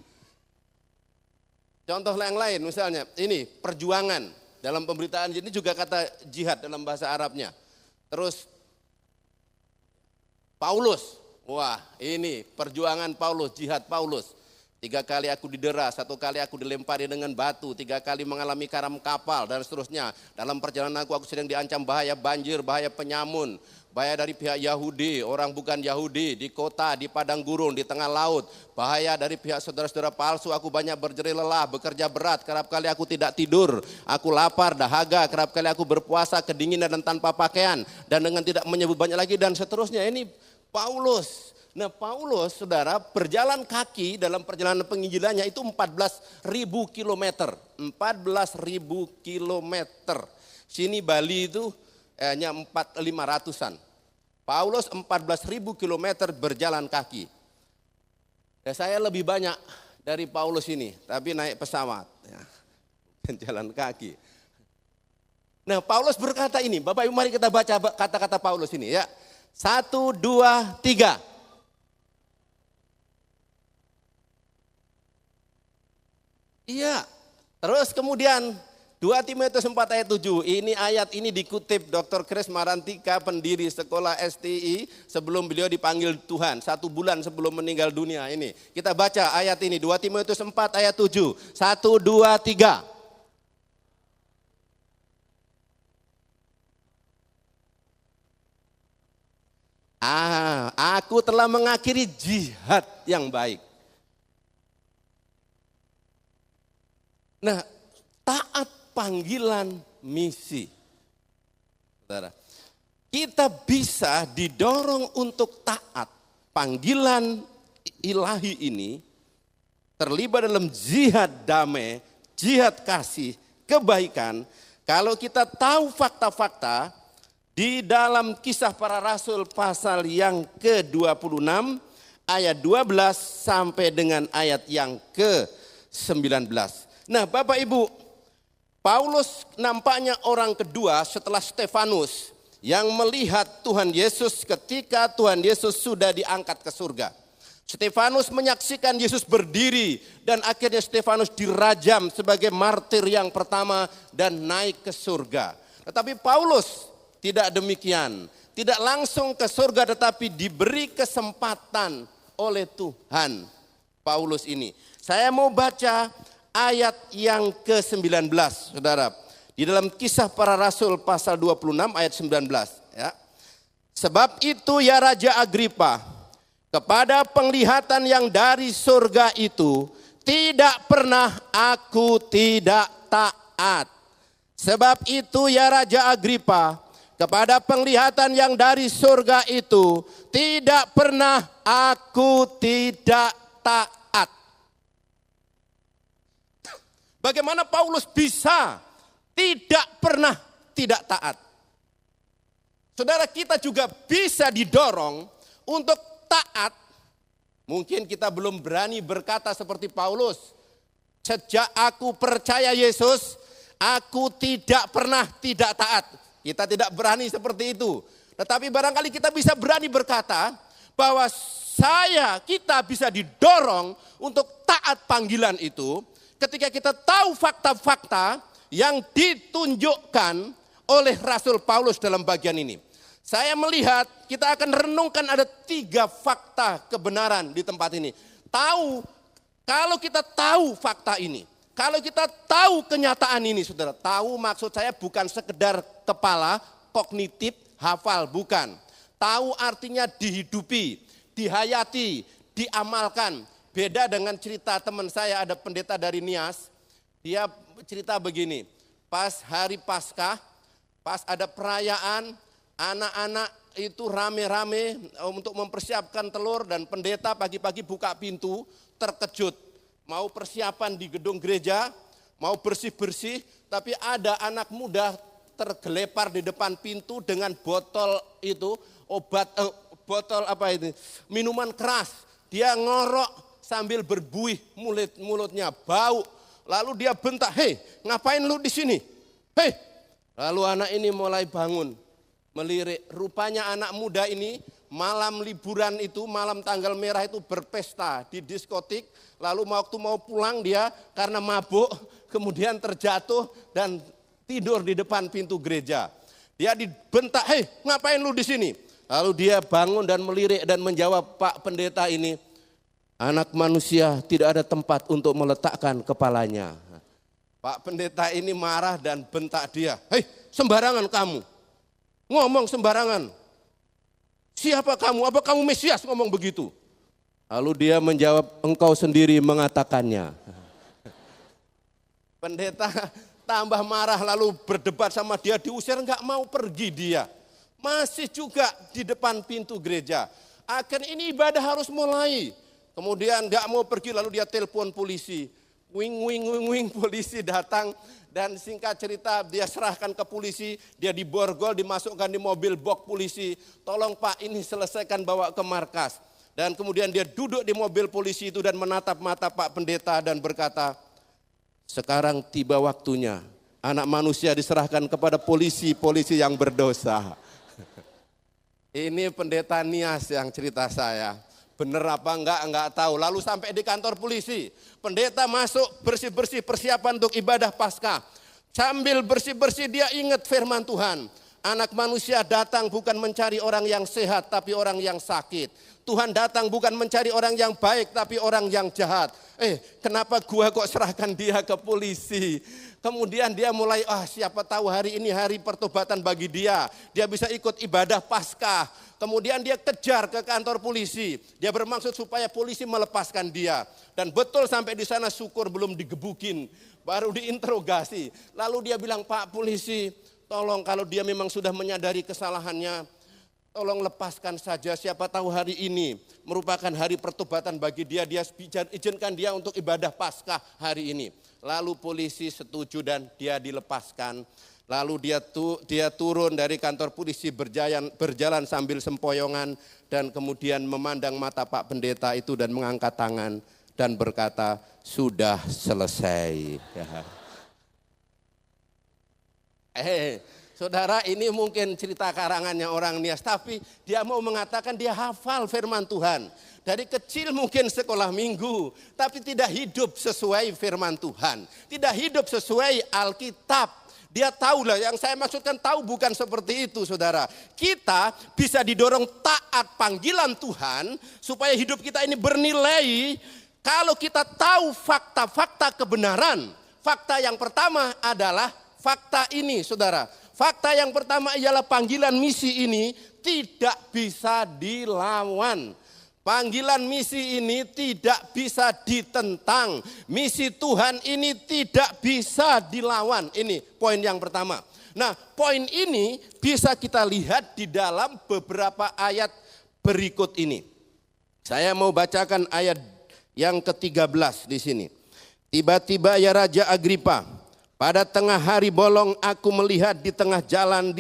Contoh yang lain misalnya, ini perjuangan. Dalam pemberitaan ini juga kata jihad dalam bahasa Arabnya. Terus Paulus, wah ini perjuangan Paulus, jihad Paulus. 3 kali aku didera, 1 kali aku dilempari dengan batu, 3 kali mengalami karam kapal dan seterusnya. Dalam perjalanan aku sedang diancam bahaya banjir, bahaya penyamun, bahaya dari pihak Yahudi, orang bukan Yahudi, di kota, di padang gurun, di tengah laut. Bahaya dari pihak saudara-saudara palsu, aku banyak berjerih lelah, bekerja berat, kerap kali aku tidak tidur. Aku lapar, dahaga, kerap kali aku berpuasa, kedinginan dan tanpa pakaian. Dan dengan tidak menyebut banyak lagi dan seterusnya. Ini Paulus. Nah Paulus saudara berjalan kaki dalam perjalanan penginjilannya itu 14.000 kilometer. 14.000 kilometer. Sini Bali itu hanya 500-an. Paulus 14.000 kilometer berjalan kaki. Ya, saya lebih banyak dari Paulus ini, tapi naik pesawat. Ya, jalan kaki. Nah Paulus berkata ini, Bapak Ibu mari kita baca kata-kata Paulus ini ya. 1, 2, 3. Iya, terus kemudian 2 Timotius 4 ayat 7, ini ayat ini dikutip Dr. Chris Marantika, pendiri sekolah STI sebelum beliau dipanggil Tuhan, 1 bulan sebelum meninggal dunia ini. Kita baca ayat ini, 2 Timotius 4 ayat 7, 1, 2, 3. Aku telah mengakhiri jihad yang baik. Nah, taat panggilan misi. Saudara, kita bisa didorong untuk taat panggilan ilahi ini, terlibat dalam jihad damai, jihad kasih, kebaikan, kalau kita tahu fakta-fakta di dalam Kisah Para Rasul pasal yang ke-26 ayat 12 sampai dengan ayat yang ke-19. Nah Bapak Ibu, Paulus nampaknya orang kedua setelah Stefanus yang melihat Tuhan Yesus ketika Tuhan Yesus sudah diangkat ke surga. Stefanus menyaksikan Yesus berdiri dan akhirnya Stefanus dirajam sebagai martir yang pertama dan naik ke surga. Tetapi Paulus tidak demikian, tidak langsung ke surga tetapi diberi kesempatan oleh Tuhan Paulus ini. Saya mau baca ayat yang ke-19, saudara. Di dalam Kisah Para Rasul pasal 26 ayat 19. Ya. Sebab itu ya Raja Agripa, kepada penglihatan yang dari surga itu, tidak pernah aku tidak taat. Sebab itu ya Raja Agripa, kepada penglihatan yang dari surga itu, tidak pernah aku tidak taat. Bagaimana Paulus bisa tidak pernah tidak taat? Saudara, kita juga bisa didorong untuk taat. Mungkin kita belum berani berkata seperti Paulus, sejak aku percaya Yesus, aku tidak pernah tidak taat. Kita tidak berani seperti itu. Tetapi barangkali kita bisa berani berkata bahwa kita bisa didorong untuk taat panggilan itu ketika kita tahu fakta-fakta yang ditunjukkan oleh Rasul Paulus dalam bagian ini. Saya melihat kita akan renungkan ada 3 fakta kebenaran di tempat ini. Kalau kita tahu fakta ini, Kalau kita tahu kenyataan ini saudara, tahu maksud saya bukan sekedar kepala, kognitif, hafal, bukan. Tahu artinya dihidupi, dihayati, diamalkan. Beda dengan cerita teman saya, ada pendeta dari Nias, dia cerita begini, pas hari Paskah, pas ada perayaan, anak-anak itu rame-rame untuk mempersiapkan telur dan pendeta pagi-pagi buka pintu, terkejut. Mau persiapan di gedung gereja, mau bersih-bersih, tapi ada anak muda tergelepar di depan pintu dengan botol itu, botol apa itu, minuman keras. Dia ngorok sambil berbuih mulutnya, bau. Lalu dia bentak, "Hei, ngapain lu di sini? Hei!" Lalu anak ini mulai bangun, melirik. Rupanya anak muda ini malam liburan itu, malam tanggal merah itu berpesta di diskotik. Lalu waktu mau pulang dia karena mabuk, kemudian terjatuh dan tidur di depan pintu gereja. Dia dibentak, "Hei, ngapain lu di sini?" Lalu dia bangun dan melirik dan menjawab, "Pak pendeta ini, anak manusia tidak ada tempat untuk meletakkan kepalanya." Pak pendeta ini marah dan bentak dia, "Hei, sembarangan kamu, ngomong sembarangan. Siapa kamu? Apa kamu Mesias ngomong begitu?" Lalu dia menjawab, "Engkau sendiri mengatakannya." Pendeta tambah marah lalu berdebat sama dia, diusir, enggak mau pergi dia. Masih juga di depan pintu gereja. Akhirnya ini ibadah harus mulai. Kemudian enggak mau pergi lalu dia telepon polisi. Wing, polisi datang dan singkat cerita dia serahkan ke polisi, dia diborgol, dimasukkan di mobil box polisi. "Tolong Pak, ini selesaikan bawa ke markas." Dan kemudian dia duduk di mobil polisi itu dan menatap mata Pak pendeta dan berkata, "Sekarang tiba waktunya anak manusia diserahkan kepada polisi yang berdosa." Ini pendeta Nias yang cerita saya. Bener apa enggak tahu. Lalu sampai di kantor polisi, pendeta masuk bersih-bersih persiapan untuk ibadah Paskah. Sambil bersih-bersih dia ingat firman Tuhan. Anak manusia datang bukan mencari orang yang sehat tapi orang yang sakit. Tuhan datang bukan mencari orang yang baik tapi orang yang jahat. Kenapa gua kok serahkan dia ke polisi? Kemudian dia mulai, siapa tahu hari ini hari pertobatan bagi dia. Dia bisa ikut ibadah Paskah. Kemudian dia kejar ke kantor polisi. Dia bermaksud supaya polisi melepaskan dia. Dan betul sampai di sana syukur belum digebukin. Baru diinterogasi. Lalu dia bilang, "Pak polisi, tolong kalau dia memang sudah menyadari kesalahannya, tolong lepaskan saja, siapa tahu hari ini merupakan hari pertobatan bagi dia, izinkan dia untuk ibadah Paskah hari ini." Lalu polisi setuju dan dia dilepaskan. Lalu dia turun dari kantor polisi berjalan sambil sempoyongan dan kemudian memandang mata Pak pendeta itu dan mengangkat tangan dan berkata, "Sudah selesai." Saudara, ini mungkin cerita karangannya orang Nias, tapi dia mau mengatakan dia hafal firman Tuhan. Dari kecil mungkin sekolah minggu, tapi tidak hidup sesuai firman Tuhan. Tidak hidup sesuai Alkitab. Dia tahu lah, yang saya maksudkan tahu bukan seperti itu saudara. Kita bisa didorong taat panggilan Tuhan supaya hidup kita ini bernilai kalau kita tahu fakta-fakta kebenaran. Fakta yang pertama adalah fakta ini saudara. Fakta yang pertama ialah panggilan misi ini tidak bisa dilawan. Panggilan misi ini tidak bisa ditentang. Misi Tuhan ini tidak bisa dilawan. Ini poin yang pertama. Nah, poin ini bisa kita lihat di dalam beberapa ayat berikut ini. Saya mau bacakan ayat yang ke-13 di sini. "Tiba-tiba ya Raja Agripa, pada tengah hari bolong aku melihat di tengah jalan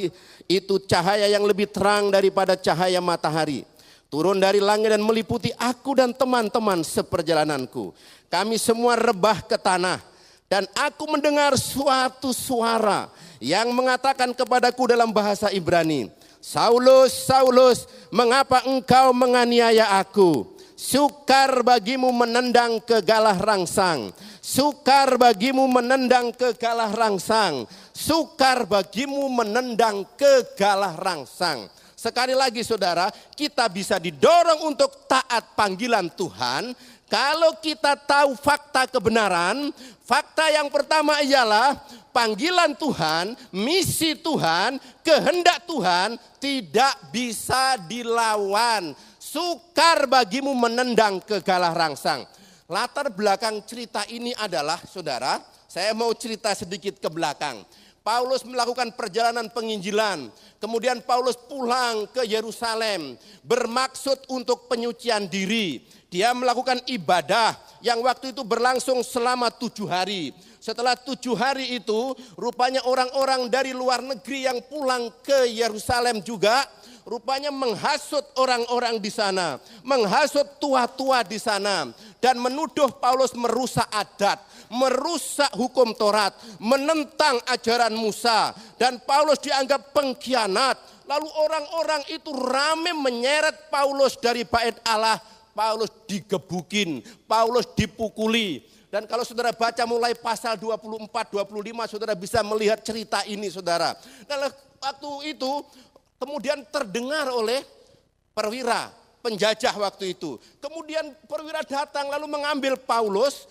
itu cahaya yang lebih terang daripada cahaya matahari. Turun dari langit dan meliputi aku dan teman-teman seperjalananku. Kami semua rebah ke tanah. Dan aku mendengar suatu suara yang mengatakan kepadaku dalam bahasa Ibrani, 'Saulus, Saulus, mengapa engkau menganiaya aku? Sukar bagimu menendang ke galah rangsang. Sukar bagimu menendang ke galah rangsang. Sukar bagimu menendang ke galah rangsang.'" Sekali lagi saudara, kita bisa didorong untuk taat panggilan Tuhan Kalau kita tahu fakta kebenaran, fakta yang pertama ialah panggilan Tuhan, misi Tuhan, kehendak Tuhan tidak bisa dilawan. Sukar bagimu menendang ke galah rangsang. Latar belakang cerita ini adalah, saudara, saya mau cerita sedikit ke belakang. Paulus melakukan perjalanan penginjilan. Kemudian Paulus pulang ke Yerusalem bermaksud untuk penyucian diri. Dia melakukan ibadah yang waktu itu berlangsung selama 7 hari. Setelah 7 hari itu rupanya orang-orang dari luar negeri yang pulang ke Yerusalem juga rupanya menghasut orang-orang di sana. Menghasut tua-tua di sana. Dan menuduh Paulus merusak adat, merusak hukum Taurat, menentang ajaran Musa. Dan Paulus dianggap pengkhianat. Lalu orang-orang itu ramai menyeret Paulus dari bait Allah. Paulus digebukin, Paulus dipukuli. Dan kalau saudara baca mulai pasal 24-25, saudara bisa melihat cerita ini, saudara. Dan waktu itu kemudian terdengar oleh perwira, penjajah waktu itu. Kemudian perwira datang lalu mengambil Paulus,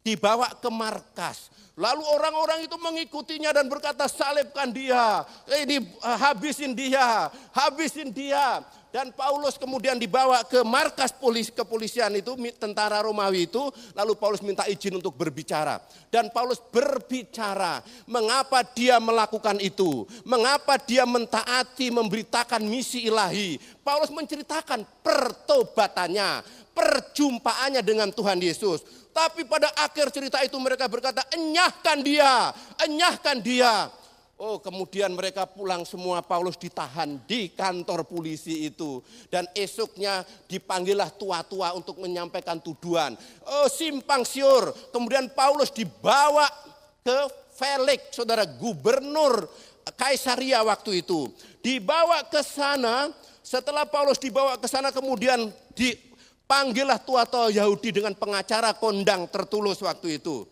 dibawa ke markas. Lalu orang-orang itu mengikutinya dan berkata, salibkan dia, ini habisin dia, habisin dia. Dan Paulus kemudian dibawa ke markas kepolisian itu, tentara Romawi itu. Lalu Paulus minta izin untuk berbicara. Dan Paulus berbicara mengapa dia melakukan itu. Mengapa dia mentaati, memberitakan misi ilahi. Paulus menceritakan pertobatannya, perjumpaannya dengan Tuhan Yesus. Tapi pada akhir cerita itu mereka berkata, enyahkan dia, enyahkan dia. Oh, kemudian mereka pulang semua, Paulus ditahan di kantor polisi itu. Dan esoknya dipanggillah tua-tua untuk menyampaikan tuduhan. Oh, simpang siur. Kemudian Paulus dibawa ke Felix, saudara, gubernur Kaisaria waktu itu. Dibawa ke sana, setelah Paulus dibawa ke sana kemudian dipanggillah tua-tua Yahudi dengan pengacara kondang tertulus waktu itu.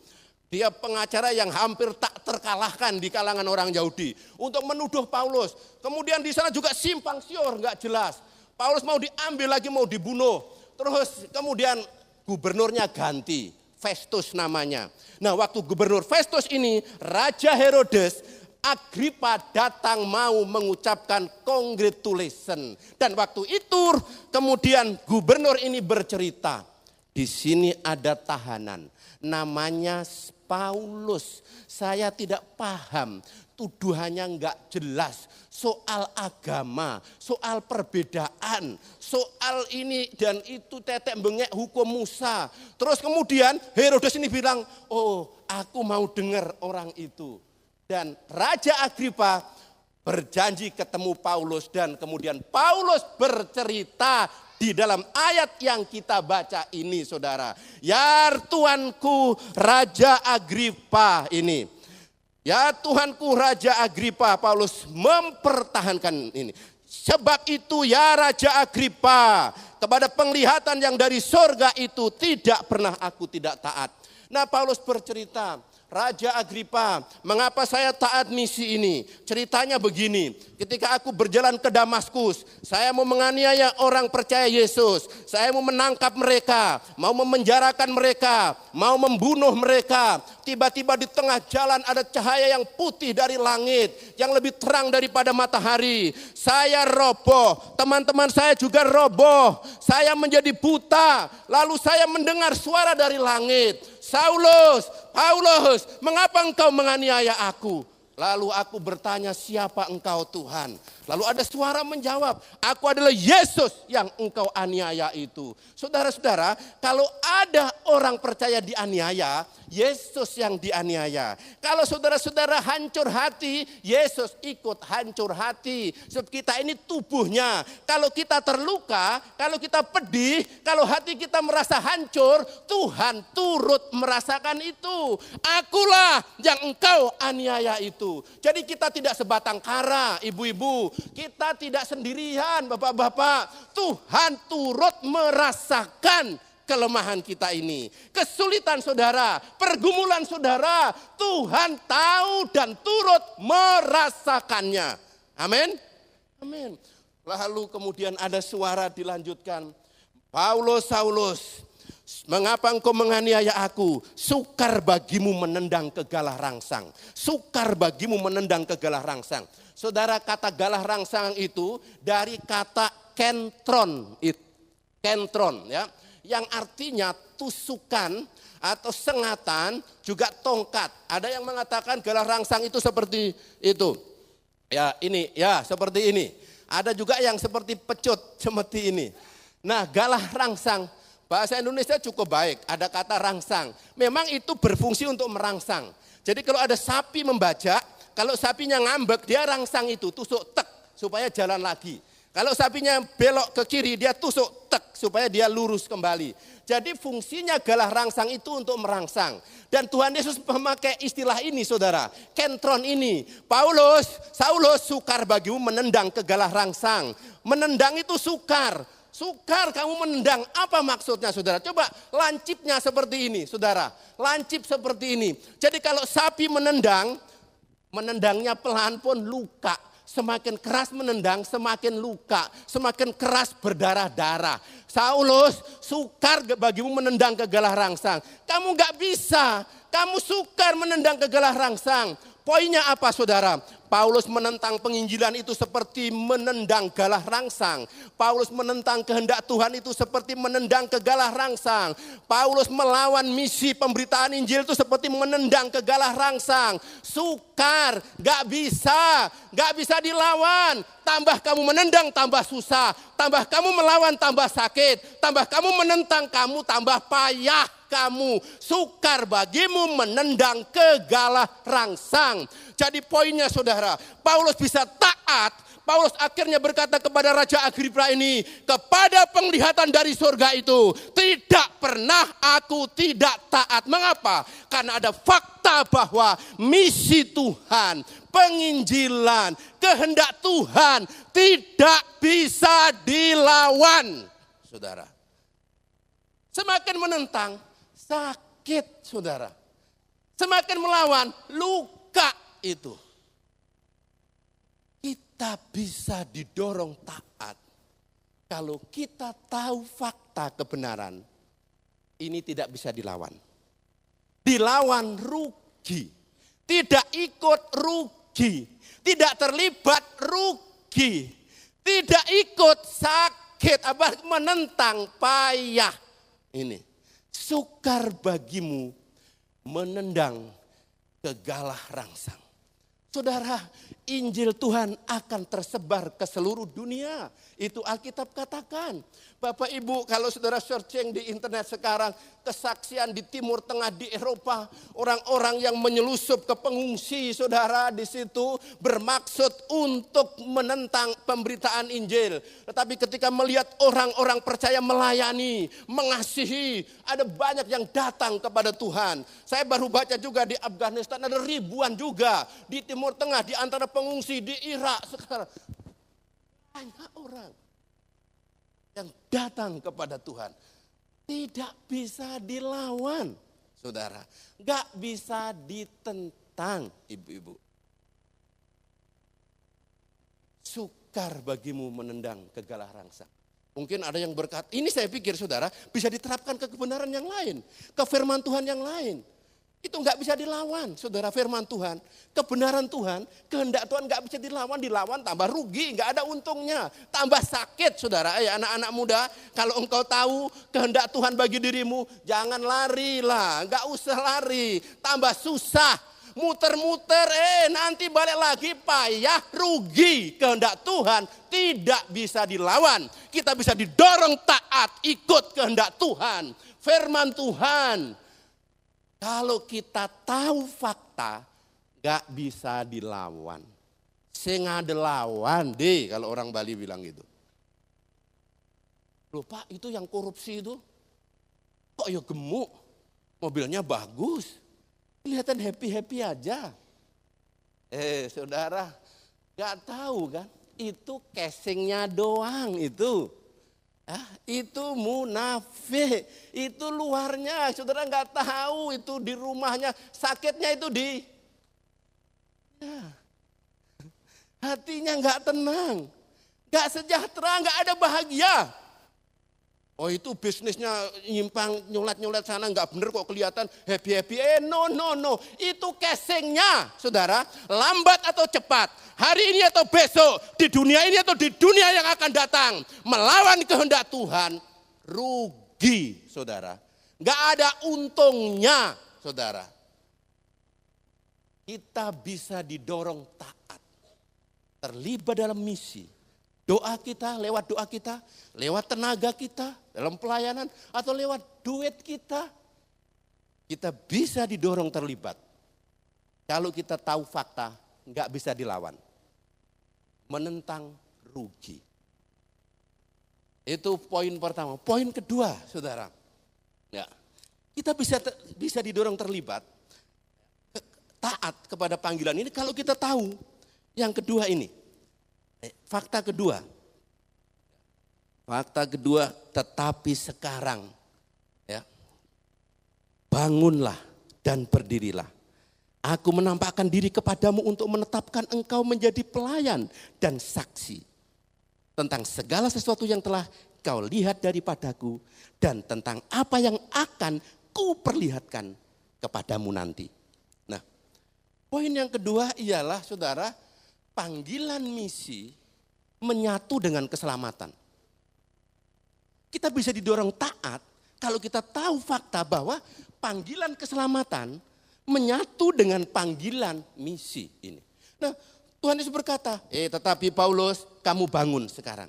Dia pengacara yang hampir tak terkalahkan di kalangan orang Yahudi untuk menuduh Paulus. Kemudian di sana juga simpang siur, nggak jelas. Paulus mau diambil lagi, mau dibunuh. Terus kemudian gubernurnya ganti, Festus namanya. Nah, waktu gubernur Festus ini, Raja Herodes Agripa datang mau mengucapkan congratulation. Dan waktu itu kemudian gubernur ini bercerita, di sini ada tahanan namanya Paulus. Saya tidak paham, tuduhannya enggak jelas soal agama, soal perbedaan, soal ini dan itu, tetek bengek hukum Musa. Terus kemudian Herodes ini bilang, oh aku mau dengar orang itu. Dan Raja Agripa berjanji ketemu Paulus dan kemudian Paulus bercerita di dalam ayat yang kita baca ini, saudara. Ya Tuanku Raja Agripa ini. Ya Tuhanku Raja Agripa, Paulus mempertahankan ini. Sebab itu ya Raja Agripa, kepada penglihatan yang dari sorga itu tidak pernah aku tidak taat. Nah, Paulus bercerita, Raja Agripa, mengapa saya taat misi ini? Ceritanya begini, ketika aku berjalan ke Damaskus, saya mau menganiaya orang percaya Yesus. Saya mau menangkap mereka, mau memenjarakan mereka, mau membunuh mereka. Tiba-tiba di tengah jalan ada cahaya yang putih dari langit, yang lebih terang daripada matahari. Saya roboh, teman-teman saya juga roboh. Saya menjadi buta, lalu saya mendengar suara dari langit. Saulus, Paulus, mengapa engkau menganiaya aku? Lalu aku bertanya, siapa engkau Tuhan? Lalu ada suara menjawab, aku adalah Yesus yang engkau aniaya itu. Saudara-saudara, kalau ada orang percaya dianiaya, Yesus yang dianiaya. Kalau saudara-saudara hancur hati, Yesus ikut hancur hati. Sebab kita ini tubuhnya. Kalau kita terluka, kalau kita pedih, kalau hati kita merasa hancur, Tuhan turut merasakan itu. Akulah yang engkau aniaya itu. Jadi kita tidak sebatang kara, ibu-ibu. Kita tidak sendirian, bapak-bapak. Tuhan turut merasakan kelemahan kita ini. Kesulitan saudara, pergumulan saudara, Tuhan tahu dan turut merasakannya. Amin. Amin. Lalu kemudian ada suara dilanjutkan. Paulus, Saulus, Mengapa engkau menganiaya aku? Sukar bagimu menendang ke galah rangsang. Sukar bagimu menendang ke galah rangsang. Saudara, kata galah rangsang itu dari kata kentron. Kentron ya. Yang artinya tusukan atau sengatan, juga tongkat. Ada yang mengatakan galah rangsang itu seperti itu. Ya ini, ya seperti ini. Ada juga yang seperti pecut, seperti ini. Nah, galah rangsang, bahasa Indonesia cukup baik, ada kata rangsang. Memang itu berfungsi untuk merangsang. Jadi kalau ada sapi membajak, kalau sapinya ngambek, dia rangsang itu, tusuk tek, supaya jalan lagi. Kalau sapinya belok ke kiri, dia tusuk tek, supaya dia lurus kembali. Jadi fungsinya galah rangsang itu untuk merangsang. Dan Tuhan Yesus memakai istilah ini, saudara, kentron ini. Saulus, sukar bagimu menendang ke galah rangsang. Menendang itu sukar. Sukar kamu menendang, apa maksudnya saudara? Coba lancipnya seperti ini saudara, lancip seperti ini. Jadi kalau sapi menendangnya pelan pun luka. Semakin keras menendang semakin luka, semakin keras berdarah-darah. Saulus, sukar bagimu menendang ke galah rangsang. Kamu gak bisa, kamu sukar menendang ke galah rangsang. Poinnya apa saudara? Paulus menentang penginjilan itu seperti menendang galah rangsang. Paulus menentang kehendak Tuhan itu seperti menendang ke galah rangsang. Paulus melawan misi pemberitaan Injil itu seperti menendang ke galah rangsang. Sukar, gak bisa dilawan. Tambah kamu menendang tambah susah. Tambah kamu melawan tambah sakit. Tambah kamu menentang kamu tambah payah. Kamu sukar bagimu menendang ke galah rangsang. Jadi poinnya saudara, Paulus bisa taat. Paulus akhirnya berkata kepada Raja Agripa ini, kepada penglihatan dari surga itu tidak pernah aku tidak taat. Mengapa? Karena ada fakta bahwa misi Tuhan, penginjilan, kehendak Tuhan tidak bisa dilawan. Saudara, semakin menentang sakit saudara. Semakin melawan luka itu. Kita bisa didorong taat. Kalau kita tahu fakta kebenaran. Ini tidak bisa dilawan. Dilawan rugi. Tidak ikut rugi. Tidak terlibat rugi. Tidak ikut sakit. Menentang payah. Ini. Sukar bagimu menendang ke galah rangsang. Saudara, Injil Tuhan akan tersebar ke seluruh dunia. Itu Alkitab katakan. Bapak Ibu, kalau saudara searching di internet sekarang, kesaksian di Timur Tengah, di Eropa, orang-orang yang menyelusup ke pengungsi, saudara, di situ bermaksud untuk menentang pemberitaan Injil. Tetapi ketika melihat orang-orang percaya melayani, mengasihi, ada banyak yang datang kepada Tuhan. Saya baru baca juga di Afghanistan ada ribuan juga, di Timur Tengah, di antara pengungsi, di Irak sekarang. Banyak orang yang datang kepada Tuhan. Tidak bisa dilawan, saudara. Gak bisa ditentang, ibu-ibu. Sukar bagimu menendang ke galah rangsang. Mungkin ada yang berkata, ini saya pikir saudara bisa diterapkan ke kebenaran yang lain. Ke firman Tuhan yang lain. Itu gak bisa dilawan, saudara, firman Tuhan. Kebenaran Tuhan, kehendak Tuhan gak bisa dilawan. Dilawan tambah rugi, gak ada untungnya. Tambah sakit, saudara. Anak-anak muda, kalau engkau tahu kehendak Tuhan bagi dirimu, jangan lari lah. Gak usah lari, tambah susah. Muter-muter, nanti balik lagi payah, rugi. Kehendak Tuhan tidak bisa dilawan. Kita bisa didorong taat, ikut kehendak Tuhan. Firman Tuhan. Kalau kita tahu fakta, gak bisa dilawan. Sing lawan deh, kalau orang Bali bilang gitu. Loh Pak, itu yang korupsi itu, kok ya gemuk, mobilnya bagus, kelihatan happy-happy aja. Saudara, gak tahu kan, itu casingnya doang itu. Itu munafik, itu luarnya, saudara nggak tahu itu di rumahnya, sakitnya itu di hatinya nggak tenang, nggak sejahtera, nggak ada bahagia. Oh itu bisnisnya nyimpang, nyulat-nyulat sana, nggak bener kok kelihatan happy-happy. No. Itu casingnya, saudara. Lambat atau cepat, hari ini atau besok, di dunia ini atau di dunia yang akan datang. Melawan kehendak Tuhan, rugi, saudara. Nggak ada untungnya, saudara. Kita bisa didorong taat, terlibat dalam misi. Doa kita, lewat tenaga kita, dalam pelayanan, atau lewat duit kita. Kita bisa didorong terlibat. Kalau kita tahu fakta, nggak bisa dilawan. Menentang rugi. Itu poin pertama. Poin kedua, saudara. Ya, kita bisa didorong terlibat, taat kepada panggilan ini kalau kita tahu yang kedua ini. Fakta kedua, tetapi sekarang ya, bangunlah dan berdirilah. Aku menampakkan diri kepadamu untuk menetapkan engkau menjadi pelayan dan saksi tentang segala sesuatu yang telah kau lihat daripadaku dan tentang apa yang akan kuperlihatkan kepadamu nanti. Nah, poin yang kedua ialah, saudara, panggilan misi menyatu dengan keselamatan. Kita bisa didorong taat kalau kita tahu fakta bahwa panggilan keselamatan menyatu dengan panggilan misi ini. Nah, Tuhan Yesus berkata, tetapi Paulus, kamu bangun sekarang.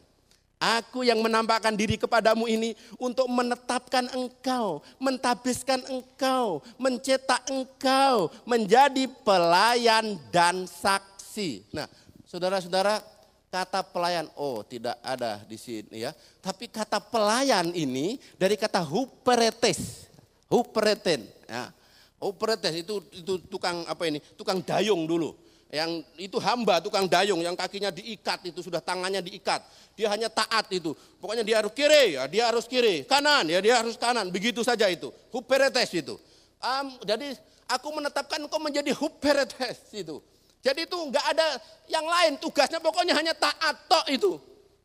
Aku yang menampakkan diri kepadamu ini untuk menetapkan engkau, mentabiskan engkau, mencetak engkau menjadi pelayan dan saksi. Nah, saudara-saudara, kata pelayan, tidak ada di sini ya. Tapi kata pelayan ini dari kata huperetes, ya. Huperetes itu tukang apa ini? Tukang dayung dulu. Yang itu hamba, tukang dayung yang kakinya diikat itu, sudah tangannya diikat. Dia hanya taat itu. Pokoknya dia harus kiri, ya dia harus kiri. Kanan, ya dia harus kanan. Begitu saja itu. Huperetes itu. Jadi aku menetapkan engkau menjadi huperetes itu. Jadi itu enggak ada yang lain, tugasnya pokoknya hanya taat tok itu.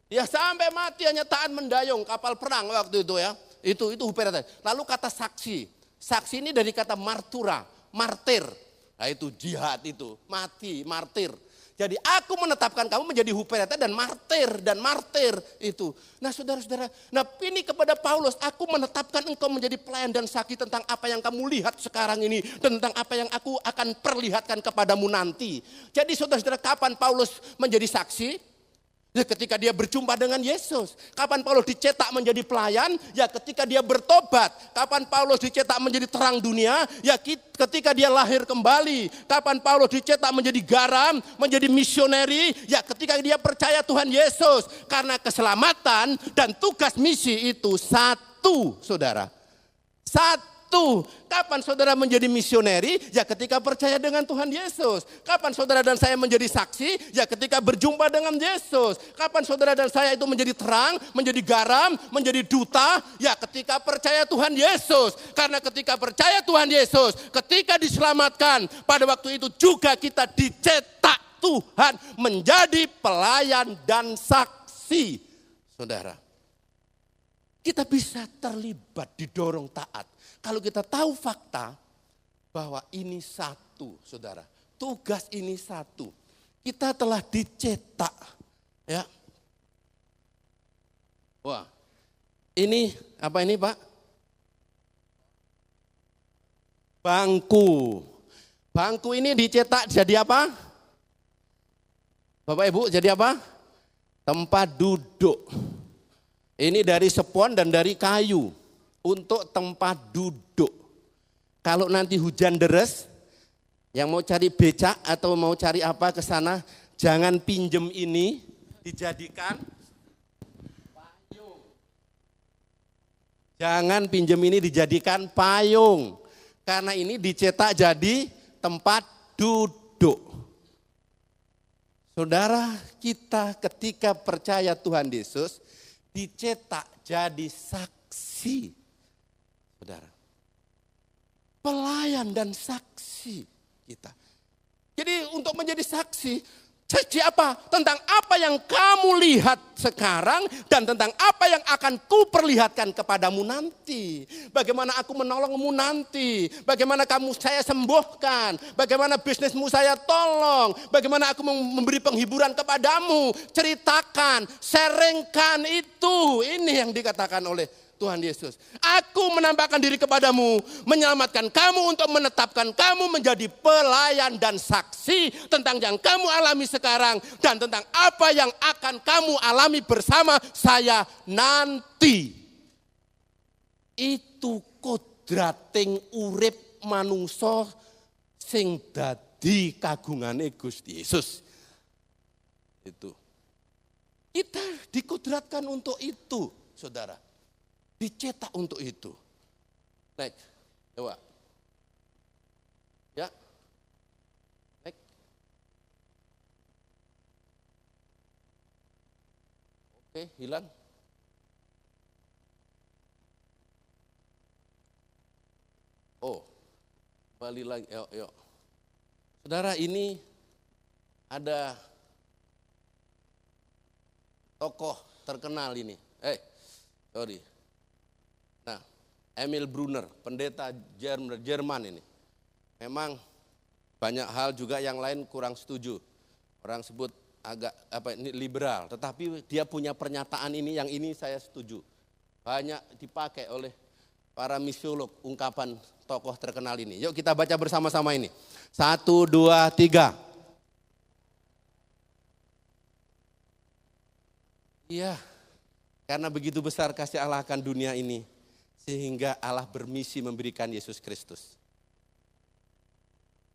Ya sampai mati hanya taat mendayung kapal perang waktu itu ya. Itu huperetes. Lalu kata saksi. Saksi ini dari kata martura, martir. Nah itu jihad itu, mati, martir. Jadi aku menetapkan kamu menjadi huperetes dan martir itu. Nah saudara-saudara, ini kepada Paulus, aku menetapkan engkau menjadi pelayan dan saksi tentang apa yang kamu lihat sekarang ini. Tentang apa yang aku akan perlihatkan kepadamu nanti. Jadi saudara-saudara, kapan Paulus menjadi saksi? Ya ketika dia berjumpa dengan Yesus. Kapan Paulus dicetak menjadi pelayan? Ya ketika dia bertobat. Kapan Paulus dicetak menjadi terang dunia? Ya ketika dia lahir kembali. Kapan Paulus dicetak menjadi garam, menjadi misioneri? Ya ketika dia percaya Tuhan Yesus. Karena keselamatan dan tugas misi itu satu, saudara. Satu. Kapan saudara menjadi misioneri? Ya ketika percaya dengan Tuhan Yesus. Kapan saudara dan saya menjadi saksi? Ya ketika berjumpa dengan Yesus. Kapan saudara dan saya itu menjadi terang, menjadi garam, menjadi duta? Ya ketika percaya Tuhan Yesus. Karena ketika percaya Tuhan Yesus, ketika diselamatkan, pada waktu itu juga kita dicetak Tuhan menjadi pelayan dan saksi. Saudara, kita bisa terlibat, didorong taat. Kalau kita tahu fakta bahwa ini satu, saudara. Tugas ini satu. Kita telah dicetak. Ya. Wah, ini apa ini Pak? Bangku. Bangku ini dicetak jadi apa? Bapak Ibu jadi apa? Tempat duduk. Ini dari spon dan dari kayu. Untuk tempat duduk. Kalau nanti hujan deras, yang mau cari becak atau mau cari apa ke sana, jangan pinjem ini dijadikan payung. Jangan pinjem ini dijadikan payung. Karena ini dicetak jadi tempat duduk. Saudara, kita ketika percaya Tuhan Yesus dicetak jadi saksi. Saudara, pelayan dan saksi kita. Jadi untuk menjadi saksi, Janji apa? Tentang apa yang kamu lihat sekarang dan tentang apa yang akan kuperlihatkan kepadamu nanti. Bagaimana aku menolongmu nanti. Bagaimana saya sembuhkan. Bagaimana bisnismu saya tolong. Bagaimana aku memberi penghiburan kepadamu. Ceritakan, sharingkan itu. Ini yang dikatakan oleh Tuhan Yesus. Aku menambahkan diri kepadamu, menyelamatkan kamu untuk menetapkan kamu menjadi pelayan dan saksi tentang yang kamu alami sekarang dan tentang apa yang akan kamu alami bersama saya nanti. Itu kodrating urip manungsa sing dadi kagungane Gusti Yesus. Itu. Kita dikodratkan untuk itu, saudara. Dicetak untuk itu. Next, coba. Ya. Next. Oke, hilang. Oh, balik lagi. Yuk. Saudara, ini ada tokoh terkenal ini. Sorry. Nah, Emil Brunner, pendeta Jerman ini. Memang banyak hal juga yang lain kurang setuju. Orang sebut agak liberal, tetapi dia punya pernyataan ini, yang ini saya setuju. Banyak dipakai oleh para misiolog ungkapan tokoh terkenal ini. Yuk kita baca bersama-sama ini. 1, 2, 3. Iya. Karena begitu besar kasih Allah akan dunia ini, sehingga Allah bermisi memberikan Yesus Kristus.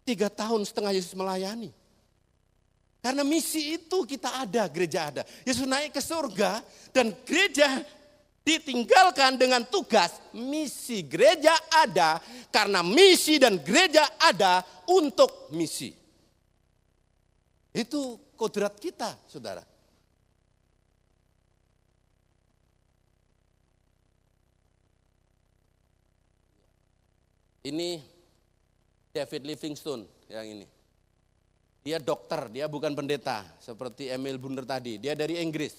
3,5 tahun Yesus melayani. Karena misi itu kita ada, gereja ada. Yesus naik ke surga dan gereja ditinggalkan dengan tugas. Misi gereja ada karena misi dan gereja ada untuk misi. Itu kodrat kita, saudara. Ini David Livingstone yang ini. Dia dokter, dia bukan pendeta seperti Emil Brunner tadi. Dia dari Inggris.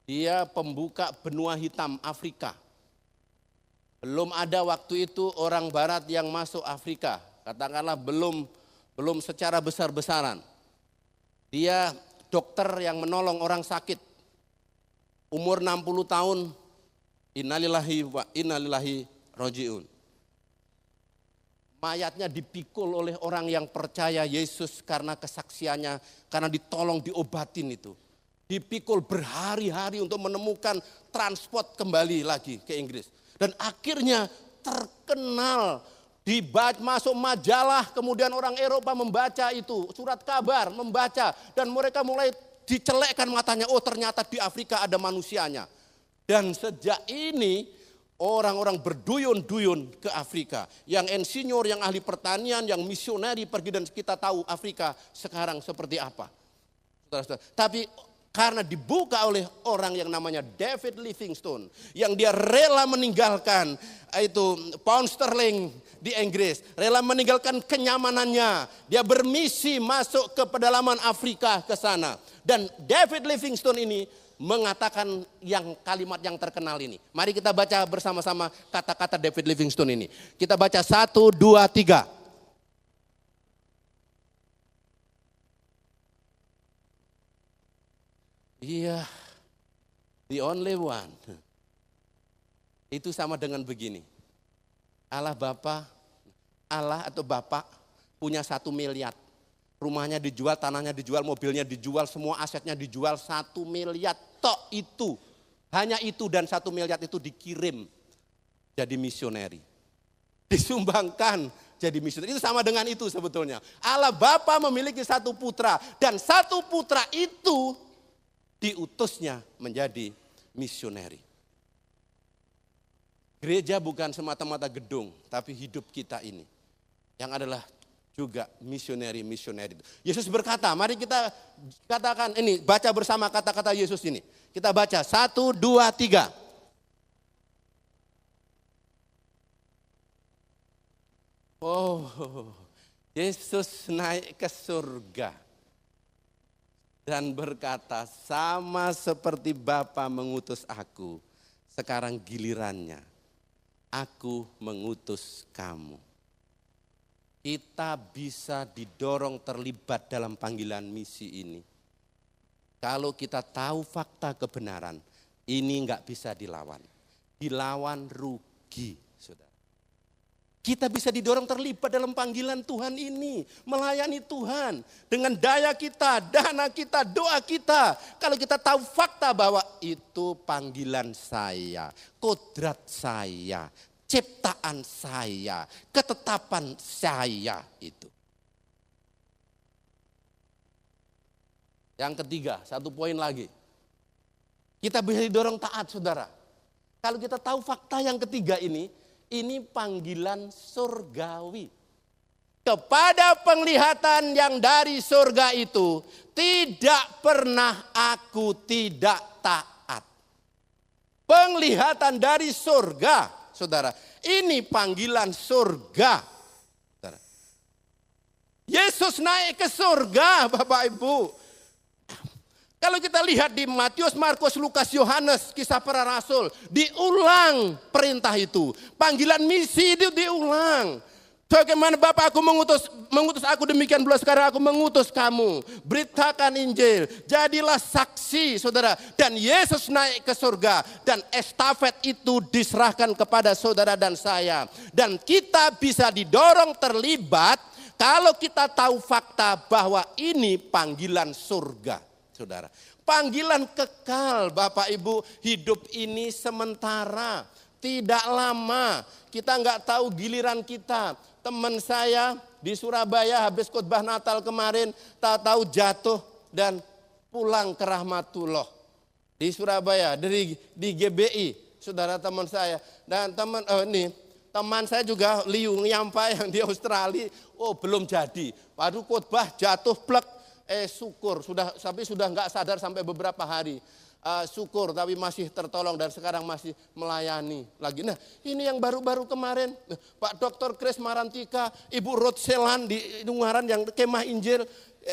Dia pembuka benua hitam Afrika. Belum ada waktu itu orang barat yang masuk Afrika. Katakanlah belum secara besar-besaran. Dia dokter yang menolong orang sakit. Umur 60 tahun, innalillahi wa innalillahi roji'un. Mayatnya dipikul oleh orang yang percaya Yesus karena kesaksiannya, karena ditolong diobatin itu. Dipikul berhari-hari untuk menemukan transport kembali lagi ke Inggris. Dan akhirnya terkenal, masuk majalah, kemudian orang Eropa membaca itu, surat kabar membaca. Dan mereka mulai dicelekkan matanya, oh ternyata di Afrika ada manusianya. Dan sejak ini orang-orang berduyun-duyun ke Afrika. Yang insinyur, yang ahli pertanian, yang misioneri pergi, dan kita tahu Afrika sekarang seperti apa. Saudara-saudara. Tapi karena dibuka oleh orang yang namanya David Livingstone, yang dia rela meninggalkan itu pound sterling di Inggris, rela meninggalkan kenyamanannya, dia bermisi masuk ke pedalaman Afrika ke sana. Dan David Livingstone ini mengatakan kalimat yang terkenal ini. Mari kita baca bersama-sama kata-kata David Livingstone ini. Kita baca 1, 2, 3. Iya, the only one. Itu sama dengan begini. Allah atau Bapa punya 1 miliar. Rumahnya dijual, tanahnya dijual, mobilnya dijual, semua asetnya dijual, 1 miliar. Tok itu. Hanya itu, dan 1 miliar itu dikirim jadi misioneri. Disumbangkan jadi misioneri. Itu sama dengan itu sebetulnya. Allah Bapa memiliki 1 putra. Dan 1 putra itu diutusnya menjadi misioneri. Gereja bukan semata-mata gedung, tapi hidup kita ini. Yang adalah juga misioneri. Yesus berkata, mari kita katakan ini, baca bersama kata-kata Yesus ini. Kita baca 1, 2, 3. Oh, Yesus naik ke surga. dan berkata, sama seperti Bapa mengutus aku, sekarang gilirannya aku mengutus kamu. Kita bisa didorong terlibat dalam panggilan misi ini. Kalau kita tahu fakta kebenaran, ini enggak bisa dilawan. Dilawan rugi, saudara. Kita bisa didorong terlibat dalam panggilan Tuhan ini. Melayani Tuhan dengan daya kita, dana kita, doa kita. Kalau kita tahu fakta bahwa itu panggilan saya, kodrat saya, ciptaan saya, ketetapan saya itu. Yang ketiga, satu poin lagi. Kita bisa didorong taat, saudara. Kalau kita tahu fakta yang ketiga ini panggilan surgawi. Kepada penglihatan yang dari surga itu, tidak pernah aku tidak taat. Penglihatan dari surga, saudara. Ini panggilan surga. Saudara. Yesus naik ke surga, Bapak Ibu. Kalau kita lihat di Matius, Markus, Lukas, Yohanes, Kisah Para Rasul, diulang perintah itu. Panggilan misi itu diulang. Bagaimana Bapa aku mengutus aku, demikian pula sekarang aku mengutus kamu. Beritakan Injil, jadilah saksi, saudara. Dan Yesus naik ke surga dan estafet itu diserahkan kepada saudara dan saya. Dan kita bisa didorong terlibat kalau kita tahu fakta bahwa ini panggilan surga. Saudara, panggilan kekal Bapak Ibu, hidup ini sementara, tidak lama. Kita nggak tahu giliran kita. Teman saya di Surabaya habis khotbah Natal kemarin, tak tahu jatuh dan pulang ke rahmatullah. Di Surabaya, di GBI, saudara teman saya. Dan teman saya juga Liu Nyampa yang di Australia, belum jadi. Baru khotbah jatuh plek. Syukur, tapi sudah nggak sadar sampai beberapa hari. Syukur tapi masih tertolong dan sekarang masih melayani lagi. Nah ini yang baru-baru kemarin Pak Dr. Chris Marantika, Ibu Ruth Selan di Ungaran yang kemah Injil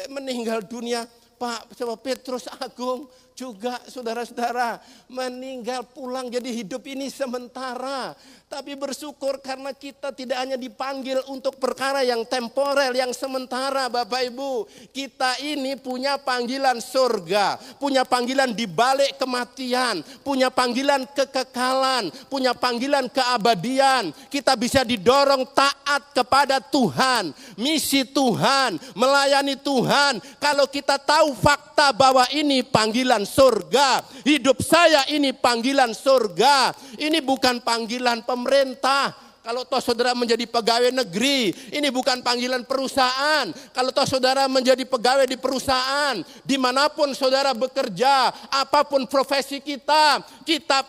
meninggal dunia. Pak Petrus Agung juga saudara-saudara meninggal pulang, jadi hidup ini sementara. Tapi bersyukur karena kita tidak hanya dipanggil untuk perkara yang temporer, yang sementara Bapak Ibu. Kita ini punya panggilan surga, punya panggilan di balik kematian, punya panggilan kekekalan, punya panggilan keabadian. Kita bisa didorong taat kepada Tuhan, misi Tuhan, melayani Tuhan. Kalau kita tahu fakta bahwa ini panggilan surga, hidup saya ini panggilan surga. Ini bukan panggilan pemerintah. Kalau toh saudara menjadi pegawai negeri, ini bukan panggilan perusahaan. Kalau toh saudara menjadi pegawai di perusahaan, dimanapun saudara bekerja, apapun profesi kita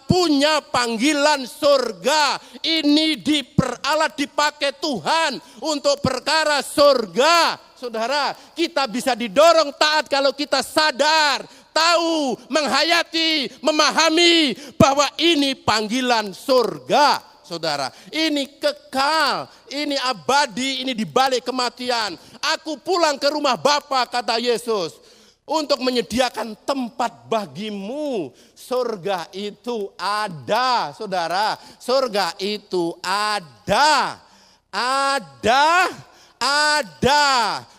punya panggilan surga. Ini diperalat, dipakai Tuhan untuk perkara surga. Saudara, kita bisa didorong taat kalau kita sadar, tahu, menghayati, memahami bahwa ini panggilan surga. Saudara, ini kekal, ini abadi, ini di balik kematian. Aku pulang ke rumah Bapa, kata Yesus, untuk menyediakan tempat bagimu. Surga itu ada, saudara. Surga itu ada.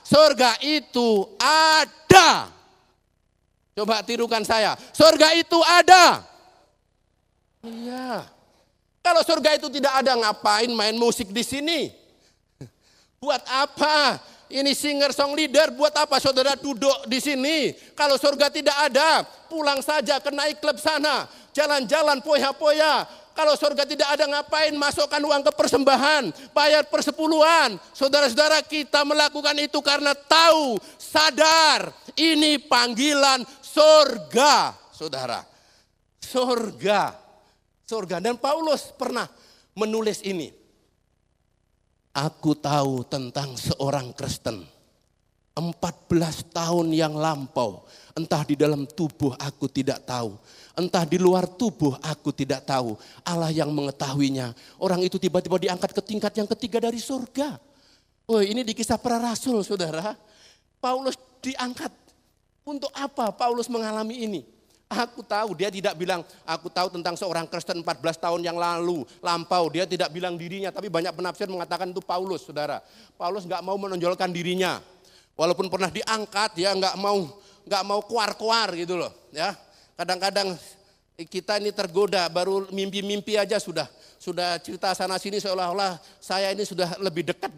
Surga itu ada. Coba tirukan saya. Surga itu ada. Iya. Kalau surga itu tidak ada, ngapain main musik di sini? Buat apa? Ini singer song leader, buat apa saudara duduk di sini? Kalau surga tidak ada, pulang saja ke naik klub sana, jalan-jalan poya-poya. Kalau surga tidak ada, ngapain masukkan uang ke persembahan, bayar persepuluhan. Saudara-saudara, kita melakukan itu karena tahu, sadar, ini panggilan surga, saudara. Surga. Dan Paulus pernah menulis ini. Aku tahu tentang seorang Kristen 14 tahun yang lampau. Entah di dalam tubuh aku tidak tahu. Entah di luar tubuh aku tidak tahu. Allah yang mengetahuinya. Orang itu tiba-tiba diangkat ke tingkat yang ketiga dari surga. Oh, ini di Kisah Para Rasul, saudara. Paulus diangkat Untuk apa Paulus mengalami ini? Aku tahu, dia tidak bilang, aku tahu tentang seorang Kristen 14 tahun yang lampau. Dia tidak bilang dirinya, tapi banyak penafsir mengatakan itu Paulus, saudara. Paulus nggak mau menonjolkan dirinya. Walaupun pernah diangkat, dia nggak mau kuar-kuar gitu loh. Ya, kadang-kadang kita ini tergoda, baru mimpi-mimpi aja sudah cerita sana sini seolah-olah saya ini sudah lebih dekat,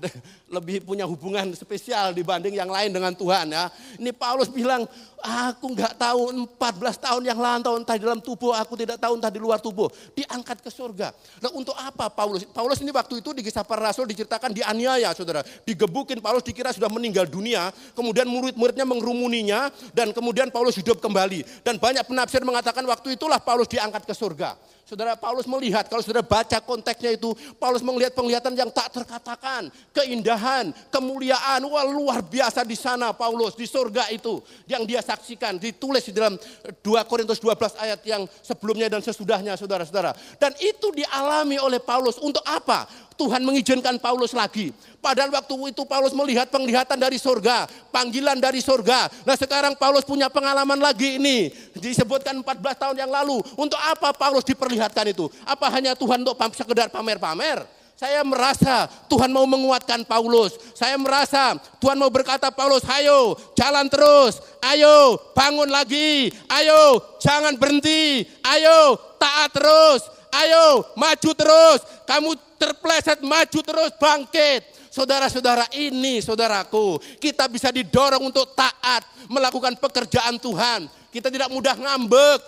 lebih punya hubungan spesial dibanding yang lain dengan Tuhan ya. Ini Paulus bilang, aku nggak tahu 14 tahun yang lalu entah di dalam tubuh, aku tidak tahu entah di luar tubuh. Diangkat ke surga. Nah untuk apa Paulus? Paulus ini waktu itu di Kisah Para Rasul diceritakan dianiaya saudara. Digebukin, Paulus dikira sudah meninggal dunia. Kemudian murid-muridnya mengerumuninya dan kemudian Paulus hidup kembali. Dan banyak penafsir mengatakan waktu itulah Paulus diangkat ke surga. Saudara, Paulus melihat, kalau saudara baca konteksnya itu, Paulus melihat penglihatan yang tak terkatakan, keindahan, kemuliaan, wah luar biasa di sana Paulus, di surga itu, yang dia saksikan, ditulis di dalam 2 Korintus 12 ayat yang sebelumnya dan sesudahnya saudara-saudara. Dan itu dialami oleh Paulus, untuk apa? Tuhan mengizinkan Paulus lagi. Padahal waktu itu Paulus melihat penglihatan dari surga, panggilan dari surga. Nah sekarang Paulus punya pengalaman lagi ini. Disebutkan 14 tahun yang lalu. Untuk apa Paulus diperlihatkan itu? Apa hanya Tuhan untuk sekedar pamer-pamer? Saya merasa Tuhan mau menguatkan Paulus. Saya merasa Tuhan mau berkata, Paulus, ayo jalan terus. Ayo bangun lagi. Ayo jangan berhenti. Ayo taat terus. Ayo maju terus. Kamu terpleset, maju terus, bangkit. Saudara-saudara, ini saudaraku, kita bisa didorong untuk taat, melakukan pekerjaan Tuhan. Kita tidak mudah ngambek,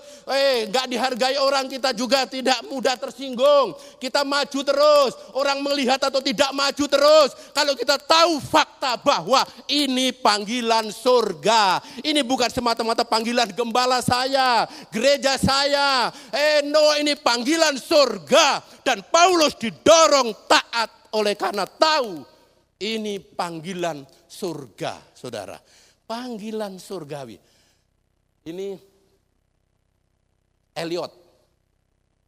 gak dihargai orang, kita juga tidak mudah tersinggung. Kita maju terus, orang melihat atau tidak maju terus. Kalau kita tahu fakta bahwa ini panggilan surga. Ini bukan semata-mata panggilan gembala saya, gereja saya. Ini panggilan surga. Dan Paulus didorong taat oleh karena tahu ini panggilan surga, saudara. Panggilan surgawi. Ini Elliot,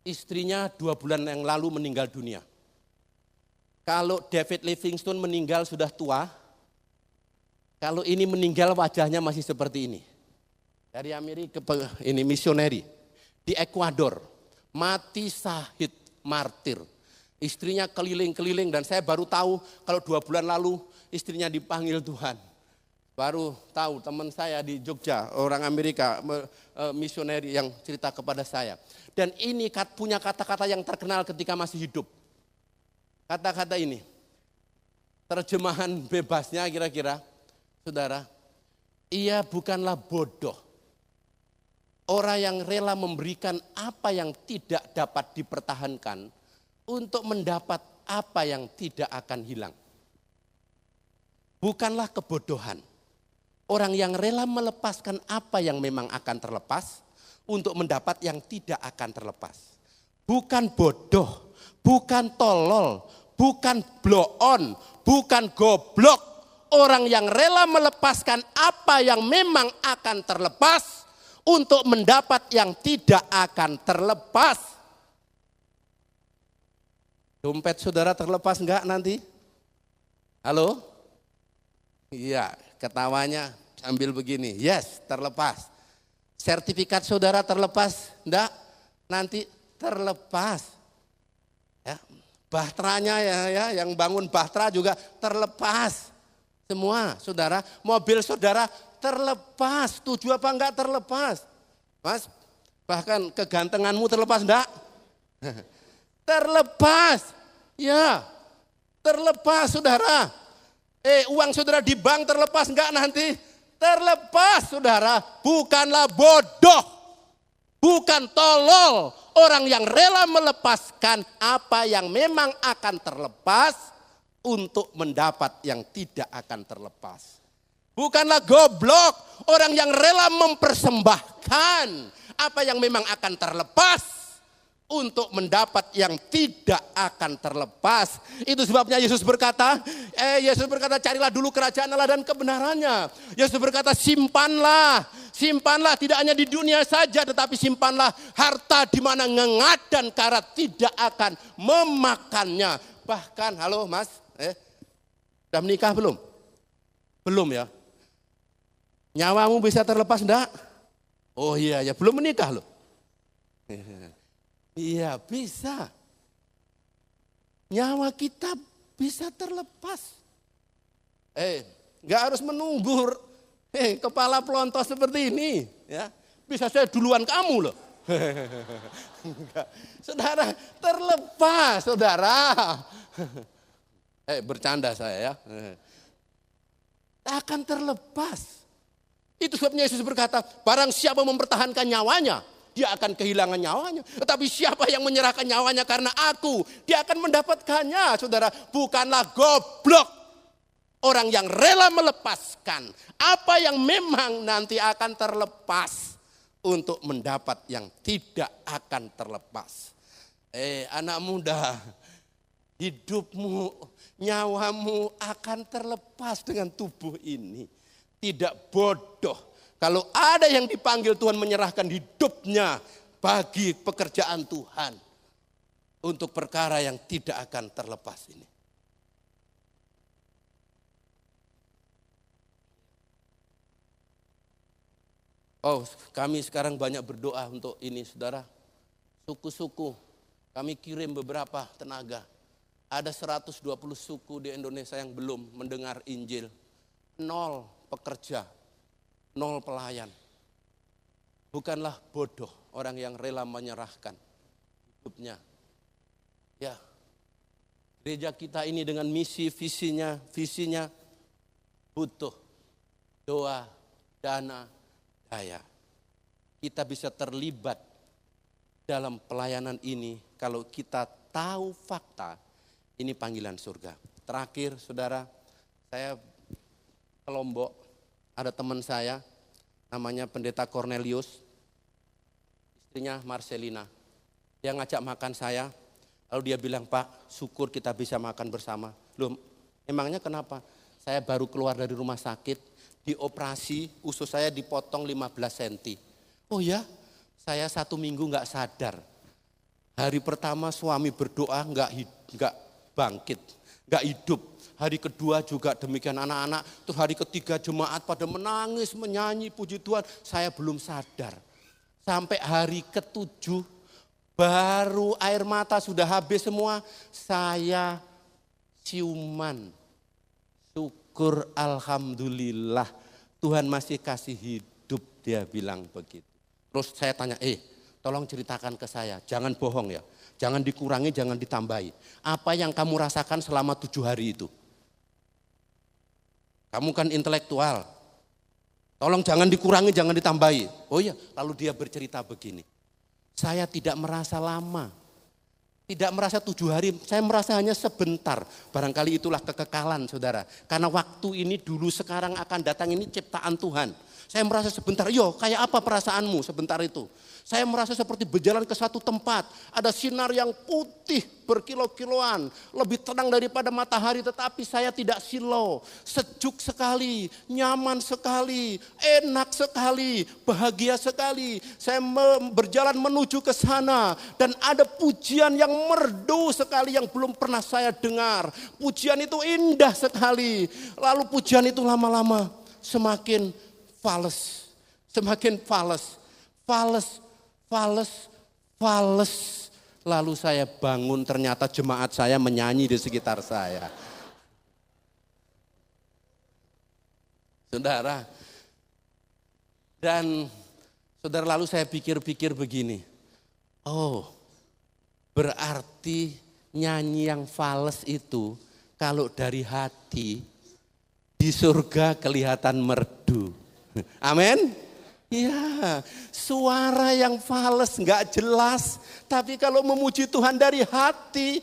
istrinya 2 bulan yang lalu meninggal dunia. Kalau David Livingstone meninggal sudah tua, kalau ini meninggal wajahnya masih seperti ini. Dari Amerika, ini misioneri di Ekuador, mati syahid martir. Istrinya keliling-keliling dan saya baru tahu kalau 2 bulan lalu istrinya dipanggil Tuhan. Baru tahu teman saya di Jogja, orang Amerika, misioneri yang cerita kepada saya. Dan ini punya kata-kata yang terkenal ketika masih hidup. Kata-kata ini, terjemahan bebasnya kira-kira, saudara, ia bukanlah bodoh. Orang yang rela memberikan apa yang tidak dapat dipertahankan untuk mendapat apa yang tidak akan hilang. Bukanlah kebodohan. Orang yang rela melepaskan apa yang memang akan terlepas untuk mendapat yang tidak akan terlepas. Bukan bodoh, bukan tolol, bukan blow on, bukan goblok. Orang yang rela melepaskan apa yang memang akan terlepas untuk mendapat yang tidak akan terlepas. Dompet saudara terlepas enggak nanti? Halo? Iya, ketawanya sambil begini. Yes, terlepas. Sertifikat saudara terlepas? Enggak, nanti terlepas. Ya, bahtranya ya, yang bangun bahtra juga terlepas. Semua saudara, mobil saudara terlepas. Setuju apa enggak terlepas? Mas, bahkan kegantenganmu terlepas enggak? Terlepas. Ya, terlepas saudara. Uang saudara di bank terlepas enggak nanti? Terlepas saudara. Bukanlah bodoh, bukan tolol. Orang yang rela melepaskan apa yang memang akan terlepas untuk mendapat yang tidak akan terlepas. Bukanlah goblok, orang yang rela mempersembahkan apa yang memang akan terlepas untuk mendapat yang tidak akan terlepas. Itu sebabnya Yesus berkata, carilah dulu kerajaan Allah dan kebenarannya. Yesus berkata, simpanlah tidak hanya di dunia saja, tetapi simpanlah harta di mana ngengat dan karat tidak akan memakannya. Bahkan, halo Mas, sudah menikah belum? Belum ya? Nyawamu bisa terlepas enggak? Oh iya, ya belum menikah loh. Iya bisa. Nyawa kita bisa terlepas. Enggak harus menunggu kepala pelontos seperti ini. Ya, bisa saya duluan kamu loh. Saudara, terlepas saudara. Bercanda saya ya. Akan terlepas. Itu sebabnya Yesus berkata, barang siapa mempertahankan nyawanya, dia akan kehilangan nyawanya. Tetapi siapa yang menyerahkan nyawanya karena aku, dia akan mendapatkannya. Saudara, bukanlah goblok orang yang rela melepaskan apa yang memang nanti akan terlepas untuk mendapat yang tidak akan terlepas. Anak muda, hidupmu, nyawamu akan terlepas dengan tubuh ini. Tidak bodoh kalau ada yang dipanggil Tuhan menyerahkan hidupnya bagi pekerjaan Tuhan untuk perkara yang tidak akan terlepas ini. Oh, kami sekarang banyak berdoa untuk ini, saudara. Suku-suku, kami kirim beberapa tenaga. Ada 120 suku di Indonesia yang belum mendengar Injil. 0 pekerja, 0 pelayan. Bukanlah bodoh orang yang rela menyerahkan hidupnya. Ya, gereja kita ini dengan misi, visinya butuh doa, dana, daya. Kita bisa terlibat dalam pelayanan ini kalau kita tahu fakta ini panggilan surga. Terakhir saudara, saya ke Lombok, ada teman saya namanya Pendeta Cornelius, istrinya Marcelina. Dia ngajak makan saya, lalu dia bilang, Pak, syukur kita bisa makan bersama. Loh, emangnya kenapa? Saya baru keluar dari rumah sakit, dioperasi, usus saya dipotong 15 cm. Oh ya, saya 1 minggu gak sadar. Hari pertama suami berdoa gak bangkit, gak hidup. Hari kedua juga demikian anak-anak. Terus hari ketiga jemaat pada menangis, menyanyi puji Tuhan. Saya belum sadar. Sampai hari ke-7 baru air mata sudah habis semua. Saya ciuman. Syukur alhamdulillah. Tuhan masih kasih hidup, dia bilang begitu. Terus saya tanya, tolong ceritakan ke saya. Jangan bohong ya. Jangan dikurangi, jangan ditambahi. Apa yang kamu rasakan selama 7 hari itu? Kamu kan intelektual. Tolong jangan dikurangi, jangan ditambahi. Oh iya, lalu dia bercerita begini. Saya tidak merasa lama. Tidak merasa 7 hari, saya merasa hanya sebentar. Barangkali itulah kekekalan saudara. Karena waktu ini dulu sekarang akan datang ini ciptaan Tuhan. Saya merasa sebentar, kayak apa perasaanmu sebentar itu? Saya merasa seperti berjalan ke satu tempat. Ada sinar yang putih berkilo-kiloan. Lebih tenang daripada matahari, tetapi saya tidak silau. Sejuk sekali, nyaman sekali, enak sekali, bahagia sekali. Saya berjalan menuju ke sana. Dan ada pujian yang merdu sekali yang belum pernah saya dengar. Pujian itu indah sekali. Lalu pujian itu lama-lama semakin fales. Semakin fales. Lalu saya bangun, ternyata jemaat saya menyanyi di sekitar saya. Saudara, dan saudara, lalu saya pikir-pikir begini. Oh, berarti nyanyi yang fales itu kalau dari hati di surga kelihatan merdu. Amin. Ya, suara yang fales nggak jelas, tapi kalau memuji Tuhan dari hati,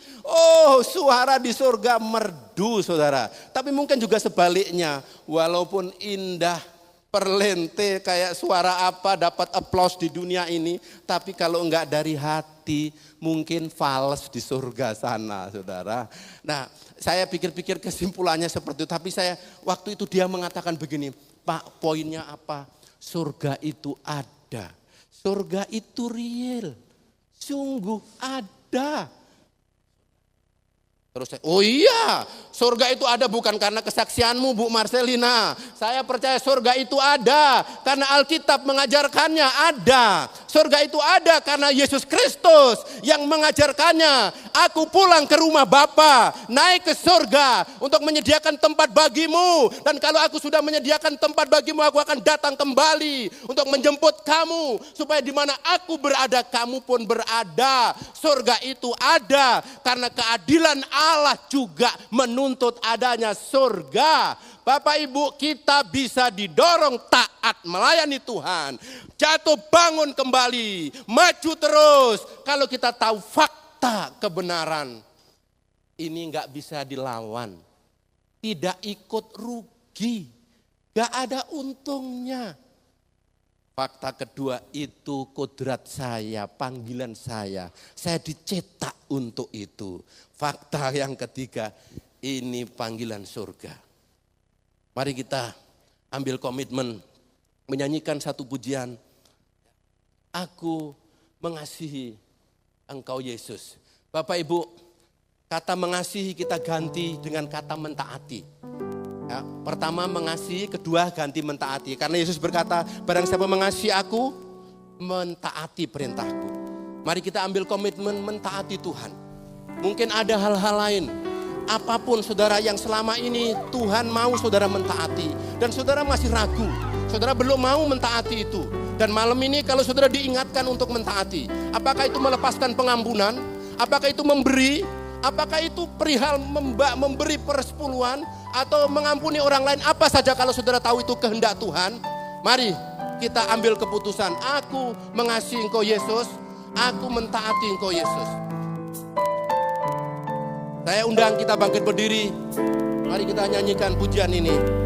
suara di surga merdu saudara. Tapi mungkin juga sebaliknya, walaupun indah, perlente kayak suara apa dapat aplaus di dunia ini, tapi kalau nggak dari hati, mungkin fales di surga sana saudara. Nah, saya pikir-pikir kesimpulannya seperti itu, tapi waktu itu dia mengatakan begini, Pak, poinnya apa? Surga itu ada, surga itu real, sungguh ada. Terus saya, oh iya, surga itu ada bukan karena kesaksianmu Bu Marcelina. Saya percaya surga itu ada karena Alkitab mengajarkannya ada. Surga itu ada karena Yesus Kristus yang mengajarkannya. Aku pulang ke rumah Bapa, naik ke surga untuk menyediakan tempat bagimu. Dan kalau aku sudah menyediakan tempat bagimu, aku akan datang kembali untuk menjemput kamu. Supaya di mana aku berada, kamu pun berada. Surga itu ada karena keadilan Allah juga menuntut adanya surga. Bapak Ibu, kita bisa didorong taat melayani Tuhan. Jatuh bangun kembali, maju terus. Kalau kita tahu fakta kebenaran. Ini nggak bisa dilawan. Tidak ikut rugi. Nggak ada untungnya. Fakta kedua itu kodrat saya, panggilan saya. Saya dicetak untuk itu. Fakta yang ketiga, ini panggilan surga. Mari kita ambil komitmen, menyanyikan satu pujian. Aku mengasihi Engkau Yesus. Bapak Ibu, kata mengasihi kita ganti dengan kata mentaati. Ya, pertama mengasihi, kedua ganti mentaati. Karena Yesus berkata, barang siapa mengasihi aku, mentaati perintahku. Mari kita ambil komitmen mentaati Tuhan. Mungkin ada hal-hal lain. Apapun saudara yang selama ini Tuhan mau saudara mentaati. Dan saudara masih ragu. Saudara belum mau mentaati itu. Dan malam ini kalau saudara diingatkan untuk mentaati. Apakah itu melepaskan pengampunan? Apakah itu memberi? Apakah itu perihal memberi persepuluhan? Atau mengampuni orang lain? Apa saja kalau saudara tahu itu kehendak Tuhan. Mari kita ambil keputusan. Aku mengasihi Engkau Yesus. Aku mentaati Engkau Yesus. Saya undang kita bangkit berdiri. Mari kita nyanyikan pujian ini.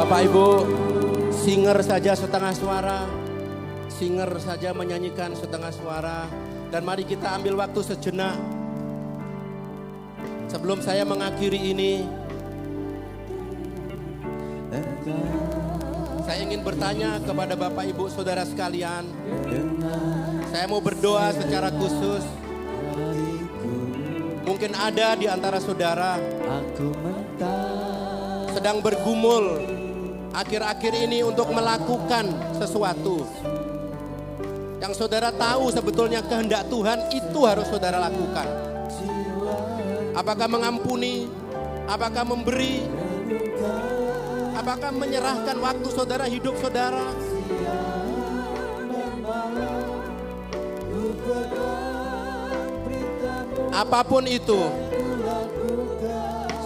Bapak Ibu, singer saja setengah suara, singer saja menyanyikan setengah suara. Dan mari kita ambil waktu sejenak. Sebelum saya mengakhiri ini, saya ingin bertanya kepada Bapak Ibu Saudara sekalian. Saya mau berdoa secara khusus. Mungkin ada di antara saudara sedang bergumul akhir-akhir ini untuk melakukan sesuatu yang saudara tahu sebetulnya kehendak Tuhan itu harus saudara lakukan. Apakah mengampuni, apakah memberi, apakah menyerahkan waktu saudara, hidup saudara. Apapun itu,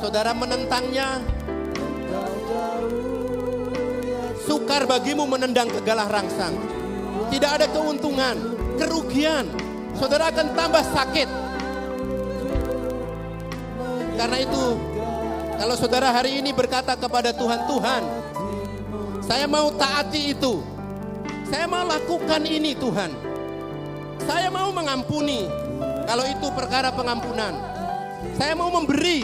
saudara menentangnya. Sukar bagimu menendang kegalah rangsang. Tidak ada keuntungan, kerugian. Saudara akan tambah sakit. Karena itu, kalau saudara hari ini berkata kepada Tuhan, Tuhan, saya mau taati itu. Saya mau lakukan ini Tuhan. Saya mau mengampuni. Kalau itu perkara pengampunan. Saya mau memberi.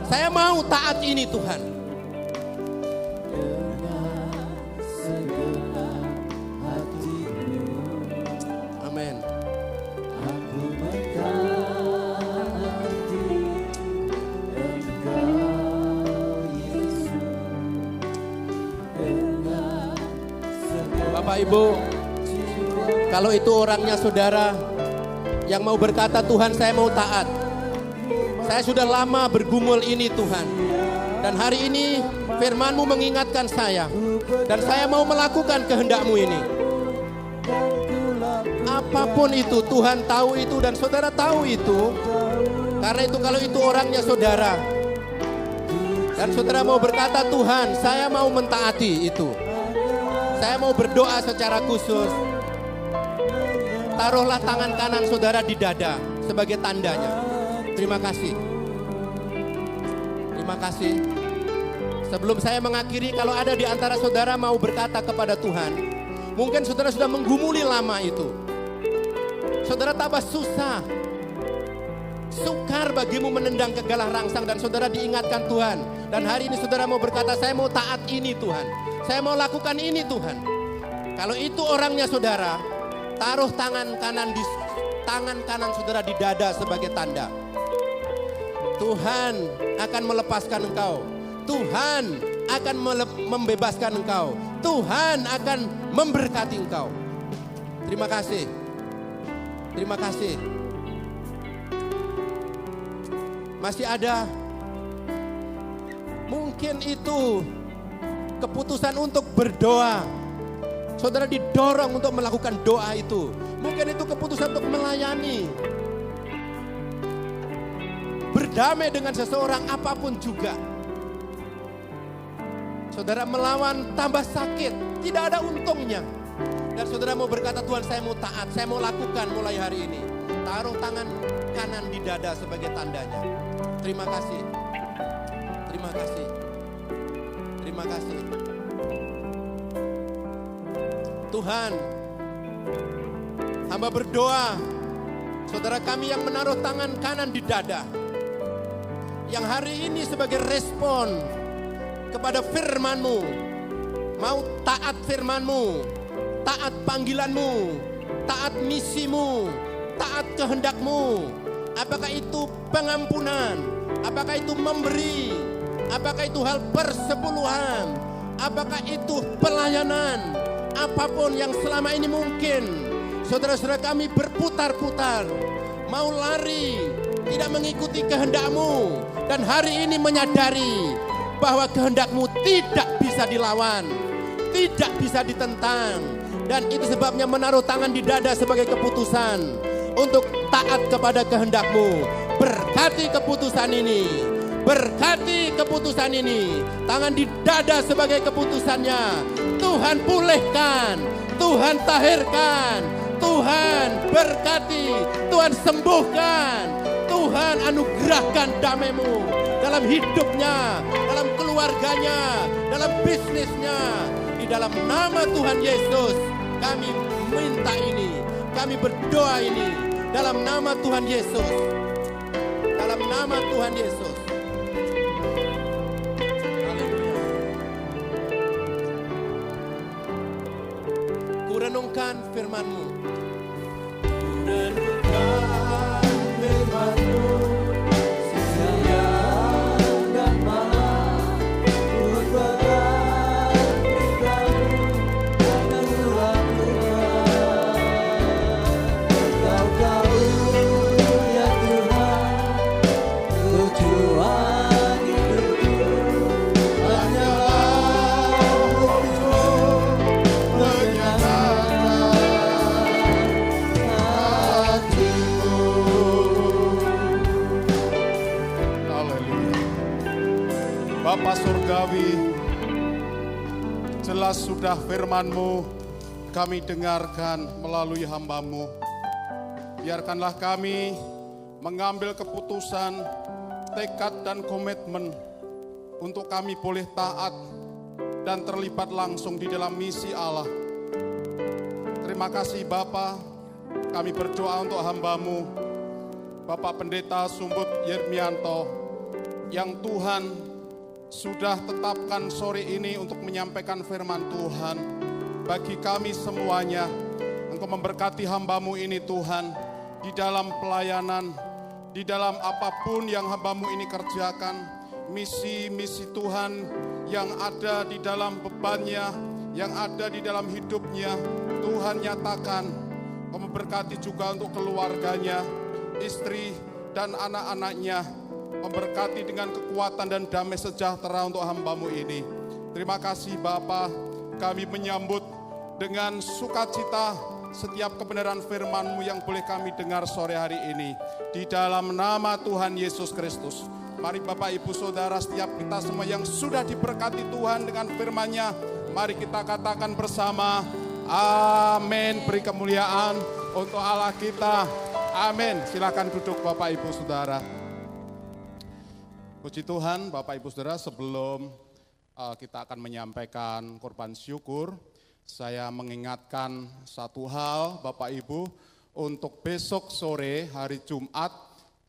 Saya mau taat ini Tuhan. Amin. Bapak Ibu, kalau itu orangnya saudara yang mau berkata, Tuhan saya mau taat. Saya sudah lama bergumul ini Tuhan. Dan hari ini firman-Mu mengingatkan saya. Dan saya mau melakukan kehendak-Mu ini. Apapun itu, Tuhan tahu itu dan saudara tahu itu. Karena itu kalau itu orangnya saudara. Dan saudara mau berkata, Tuhan saya mau mentaati itu. Saya mau berdoa secara khusus. Taruhlah tangan kanan saudara di dada sebagai tandanya. Terima kasih. Terima kasih. Sebelum saya mengakhiri, kalau ada di antara saudara mau berkata kepada Tuhan, mungkin saudara sudah menggumuli lama itu. Saudara tambah susah. Sukar bagimu menendang kegalah rangsang dan saudara diingatkan Tuhan. Dan hari ini saudara mau berkata, saya mau taat ini Tuhan. Saya mau lakukan ini Tuhan. Kalau itu orangnya saudara, taruh tangan kanan saudara di dada sebagai tanda. Tuhan akan melepaskan engkau. Tuhan akan membebaskan engkau. Tuhan akan memberkati engkau. Terima kasih. Terima kasih. Masih ada. Mungkin itu keputusan untuk berdoa. Saudara didorong untuk melakukan doa itu. Mungkin itu keputusan untuk melayani. Berdamai dengan seseorang apapun juga. Saudara melawan tambah sakit. Tidak ada untungnya. Dan saudara mau berkata, Tuhan saya mau taat. Saya mau lakukan mulai hari ini. Taruh tangan kanan di dada sebagai tandanya. Terima kasih. Terima kasih. Terima kasih. Tuhan, hamba berdoa, saudara kami yang menaruh tangan kanan di dada, yang hari ini sebagai respon kepada firman-Mu, mau taat firman-Mu, taat panggilan-Mu, taat misi-Mu, taat kehendak-Mu. Apakah itu pengampunan, apakah itu memberi, apakah itu hal persepuluhan, apakah itu pelayanan, apapun yang selama ini mungkin saudara-saudara kami berputar-putar, mau lari, tidak mengikuti kehendak-Mu, dan hari ini menyadari bahwa kehendak-Mu tidak bisa dilawan, tidak bisa ditentang, dan itu sebabnya menaruh tangan di dada sebagai keputusan untuk taat kepada kehendak-Mu. Berkati keputusan ini, berkati keputusan ini, tangan di dada sebagai keputusannya. Tuhan pulihkan, Tuhan tahirkan, Tuhan berkati, Tuhan sembuhkan, Tuhan anugerahkan damai-Mu dalam hidupnya, dalam keluarganya, dalam bisnisnya. Di dalam nama Tuhan Yesus kami minta ini, kami berdoa ini, dalam nama Tuhan Yesus, dalam nama Tuhan Yesus. Haleluya. Kurenungkan firman-Mu. Kurenungkan firman-Mu. Bapa Surgawi, jelas sudah firman-Mu kami dengarkan melalui hamba-Mu. Biarkanlah kami mengambil keputusan, tekad dan komitmen untuk kami boleh taat dan terlibat langsung di dalam misi Allah. Terima kasih Bapa, kami berdoa untuk hamba-Mu, Bapak Pendeta Sumbut Yermianto, yang Tuhan sudah tetapkan sore ini untuk menyampaikan firman Tuhan bagi kami semuanya. Engkau memberkati hamba-Mu ini Tuhan, di dalam pelayanan, di dalam apapun yang hamba-Mu ini kerjakan, misi-misi Tuhan yang ada di dalam bebannya, yang ada di dalam hidupnya. Tuhan nyatakan, Kau memberkati juga untuk keluarganya, istri dan anak-anaknya. Memberkati dengan kekuatan dan damai sejahtera untuk hamba-Mu ini. Terima kasih Bapa, kami menyambut dengan sukacita setiap kebenaran firman-Mu yang boleh kami dengar sore hari ini. Di dalam nama Tuhan Yesus Kristus. Mari Bapak Ibu Saudara, setiap kita semua yang sudah diberkati Tuhan dengan firman-Nya, mari kita katakan bersama, amin. Beri kemuliaan untuk Allah kita. Amin. Silakan duduk Bapak Ibu Saudara. Puji Tuhan Bapak Ibu Saudara, sebelum kita akan menyampaikan korban syukur, saya mengingatkan satu hal Bapak Ibu, untuk besok sore hari Jumat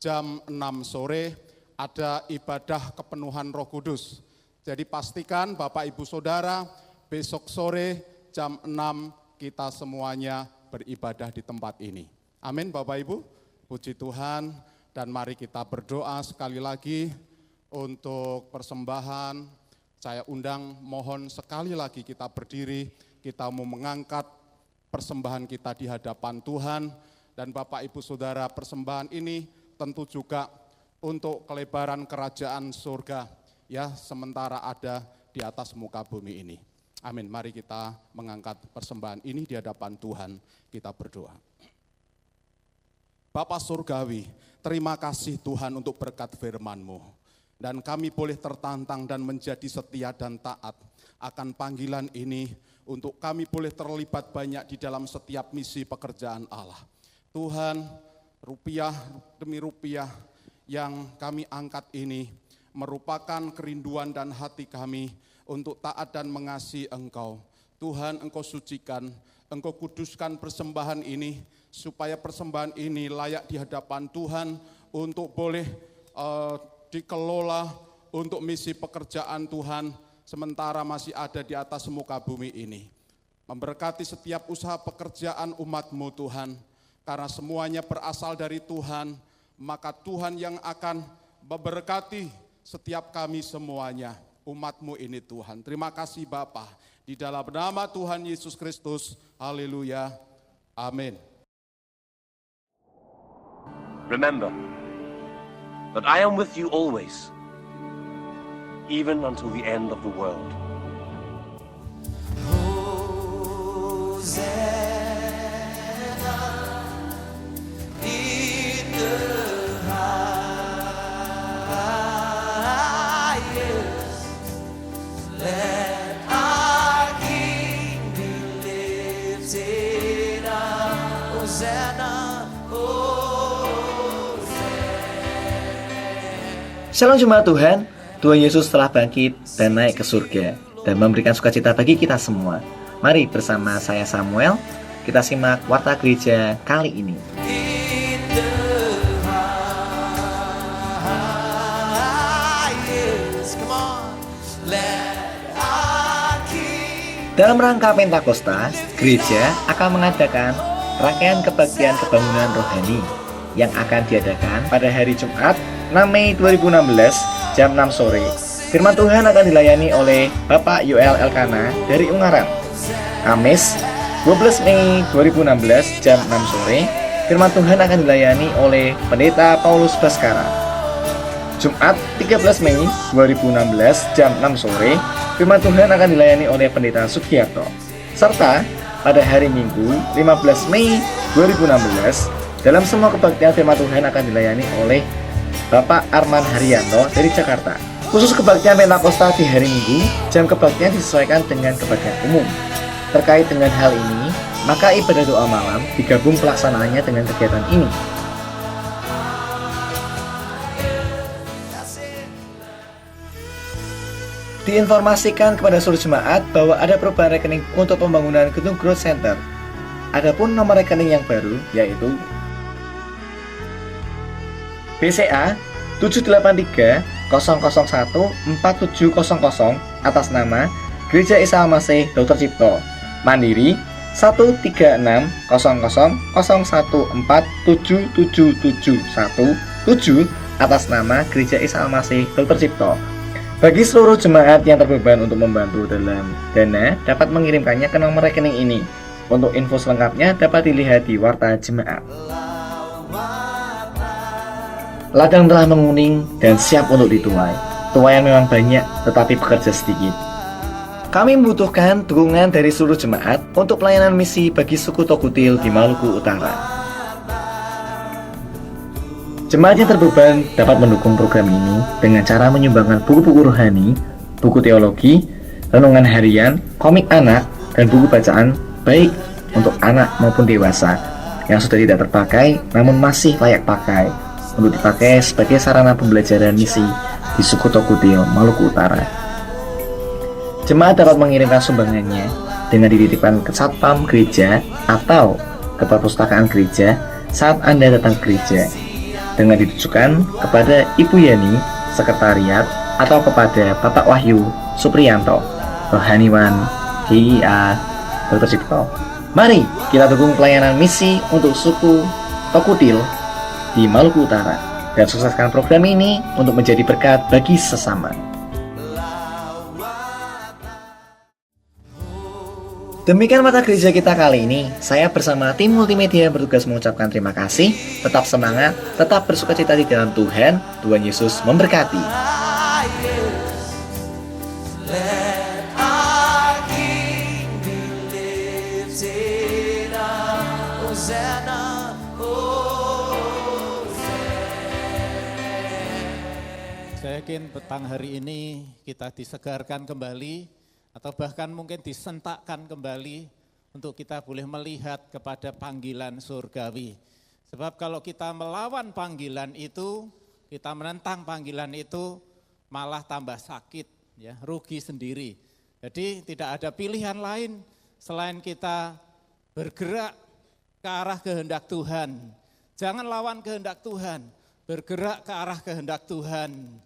jam 6 sore ada ibadah kepenuhan Roh Kudus. Jadi pastikan Bapak Ibu Saudara besok sore jam 6 kita semuanya beribadah di tempat ini. Amin Bapak Ibu, puji Tuhan, dan mari kita berdoa sekali lagi untuk persembahan. Saya undang, mohon sekali lagi kita berdiri, kita mau mengangkat persembahan kita di hadapan Tuhan. Dan Bapak Ibu Saudara, persembahan ini tentu juga untuk kelebaran kerajaan surga, ya, sementara ada di atas muka bumi ini. Amin, mari kita mengangkat persembahan ini di hadapan Tuhan, kita berdoa. Bapa Surgawi, terima kasih Tuhan untuk berkat firman-Mu. Dan kami boleh tertantang dan menjadi setia dan taat akan panggilan ini, untuk kami boleh terlibat banyak di dalam setiap misi pekerjaan Allah. Tuhan, rupiah demi rupiah yang kami angkat ini merupakan kerinduan dan hati kami untuk taat dan mengasihi Engkau. Tuhan, Engkau sucikan, Engkau kuduskan persembahan ini, supaya persembahan ini layak di hadapan Tuhan untuk boleh dikelola untuk misi pekerjaan Tuhan sementara masih ada di atas muka bumi ini. Memberkati setiap usaha pekerjaan umat-Mu Tuhan, karena semuanya berasal dari Tuhan, maka Tuhan yang akan memberkati setiap kami semuanya, umat-Mu ini Tuhan. Terima kasih Bapa, di dalam nama Tuhan Yesus Kristus, haleluya, amin. Remember that I am with you always, even until the end of the world. Shalom jemaat Tuhan, Tuhan Yesus telah bangkit dan naik ke surga dan memberikan sukacita bagi kita semua. Mari bersama saya Samuel, kita simak Warta Gereja kali ini. Dalam rangka Pentakosta, gereja akan mengadakan rangkaian kebaktian kebangunan rohani yang akan diadakan pada hari Jumat 6 Mei 2016 jam 6 sore. Firman Tuhan akan dilayani oleh Bapak Yoel Elkana dari Ungaran. Kamis 12 Mei 2016 jam 6 sore, firman Tuhan akan dilayani oleh Pendeta Paulus Baskara. Jumat 13 Mei 2016 jam 6 sore, firman Tuhan akan dilayani oleh Pendeta Sugiarto. Serta pada hari Minggu 15 Mei 2016, dalam semua kebaktian firman Tuhan akan dilayani oleh Bapak Arman Haryanto dari Jakarta. Khusus kebaktian Pentakosta di hari Minggu, jam kebaktian disesuaikan dengan kebaktian umum. Terkait dengan hal ini, maka ibadah doa malam digabung pelaksanaannya dengan kegiatan ini. Diinformasikan kepada seluruh jemaat bahwa ada perubahan rekening untuk pembangunan gedung Growth Center. Adapun nomor rekening yang baru yaitu BCA 783-001-4700 atas nama Gereja Isa Al-Masih Dr. Cipto. Mandiri 136-000-014-7771-7 atas nama Gereja Isa Al-Masih Dr. Cipto. Bagi seluruh jemaat yang terbeban untuk membantu dalam dana, dapat mengirimkannya ke nomor rekening ini. Untuk info selengkapnya dapat dilihat di Warta Jemaat. Ladang telah menguning dan siap untuk dituai. Tuaian memang banyak, tetapi pekerja sedikit. Kami membutuhkan dukungan dari seluruh jemaat untuk pelayanan misi bagi suku Tokutil di Maluku Utara. Jemaat yang terbeban dapat mendukung program ini dengan cara menyumbangkan buku-buku rohani, buku teologi, renungan harian, komik anak, dan buku bacaan baik untuk anak maupun dewasa yang sudah tidak terpakai namun masih layak pakai untuk dipakai sebagai sarana pembelajaran misi di suku Tokutil, Maluku Utara. Jemaat dapat mengirimkan sumbangannya dengan dititipkan ke satpam gereja atau ke perpustakaan gereja saat Anda datang ke gereja, dengan ditujukan kepada Ibu Yani, Sekretariat, atau kepada Bapak Wahyu Supriyanto, Rohaniwan GIA Dr. Cipto. Mari kita dukung pelayanan misi untuk suku Tokutil di Maluku Utara dan sukseskan program ini untuk menjadi berkat bagi sesama. Demikian mata gereja kita kali ini. Saya bersama tim multimedia bertugas mengucapkan terima kasih. Tetap semangat, tetap bersukacita di dalam Tuhan. Tuhan Yesus memberkati. Saya yakin petang hari ini kita disegarkan kembali, atau bahkan mungkin disentakkan kembali untuk kita boleh melihat kepada panggilan surgawi. Sebab kalau kita melawan panggilan itu, kita menentang panggilan itu, malah tambah sakit, ya, rugi sendiri. Jadi tidak ada pilihan lain selain kita bergerak ke arah kehendak Tuhan. Jangan lawan kehendak Tuhan, bergerak ke arah kehendak Tuhan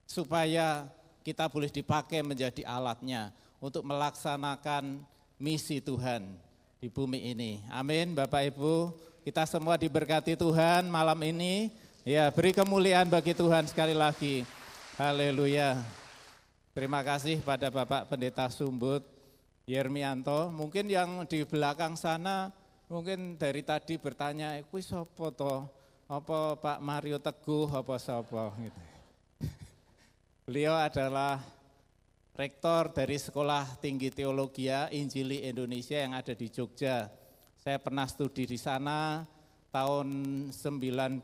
supaya kita boleh dipakai menjadi alatnya untuk melaksanakan misi Tuhan di bumi ini. Amin, Bapak Ibu. Kita semua diberkati Tuhan malam ini. Ya, beri kemuliaan bagi Tuhan sekali lagi. Haleluya. Terima kasih pada Bapak Pendeta Sumbut Yermianto. Mungkin yang di belakang sana mungkin dari tadi bertanya, kuwi sapa to? Apa Pak Mario Teguh apa sapa gitu. Beliau adalah rektor dari Sekolah Tinggi Teologia Injili Indonesia yang ada di Jogja. Saya pernah studi di sana tahun 87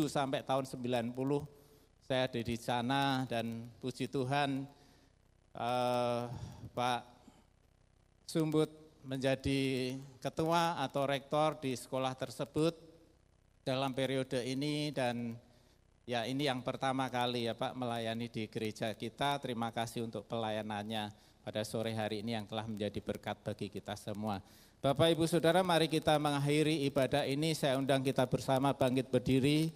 sampai tahun 90. Saya ada di sana dan puji Tuhan Pak Sumbut menjadi ketua atau rektor di sekolah tersebut dalam periode ini, dan ya ini yang pertama kali ya Pak melayani di gereja kita. Terima kasih untuk pelayanannya pada sore hari ini yang telah menjadi berkat bagi kita semua. Bapak Ibu Saudara, mari kita mengakhiri ibadah ini. Saya undang kita bersama bangkit berdiri.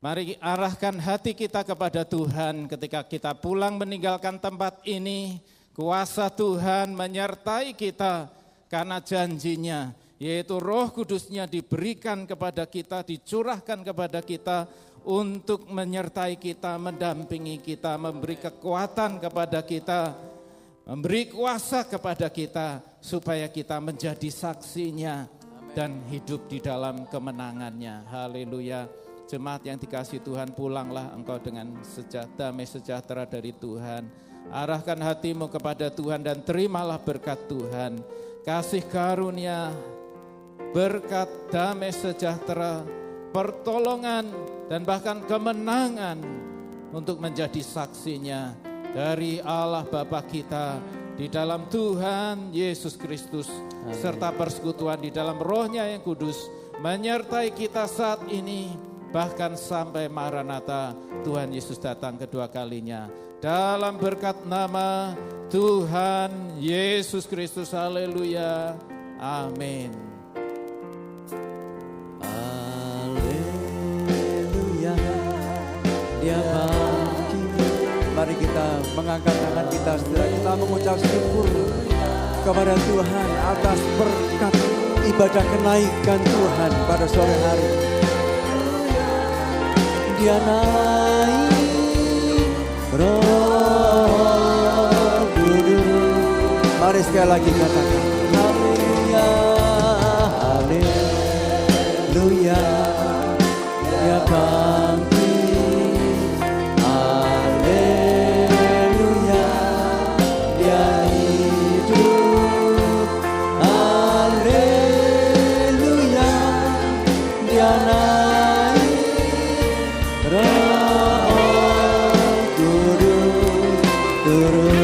Mari arahkan hati kita kepada Tuhan ketika kita pulang meninggalkan tempat ini. Kuasa Tuhan menyertai kita karena janjinya, yaitu Roh Kudusnya diberikan kepada kita, dicurahkan kepada kita untuk menyertai kita, mendampingi kita, memberi kekuatan kepada kita, memberi kuasa kepada kita, supaya kita menjadi saksinya dan hidup di dalam kemenangannya. Haleluya. Jemaat yang dikasihi Tuhan, pulanglah engkau dengan damai sejahtera dari Tuhan. Arahkan hatimu kepada Tuhan dan terimalah berkat Tuhan. Kasih karunia, berkat, damai sejahtera, pertolongan, dan bahkan kemenangan untuk menjadi saksinya dari Allah Bapa kita di dalam Tuhan Yesus Kristus. Amin. Serta persekutuan di dalam Roh-Nya yang kudus menyertai kita saat ini, bahkan sampai Maranatha Tuhan Yesus datang kedua kalinya. Dalam berkat nama Tuhan Yesus Kristus, haleluya, amin. Haleluya, Dia bagi. Mari kita mengangkat tangan kita setelah kita mengucap syukur kepada Tuhan atas berkat ibadah kenaikan Tuhan pada sore hari. Dia naik Sekali lagi katakan haleluya, haleluya, ya kami haleluya, dia hidup, haleluya, dia naik, Roh Kudus turun.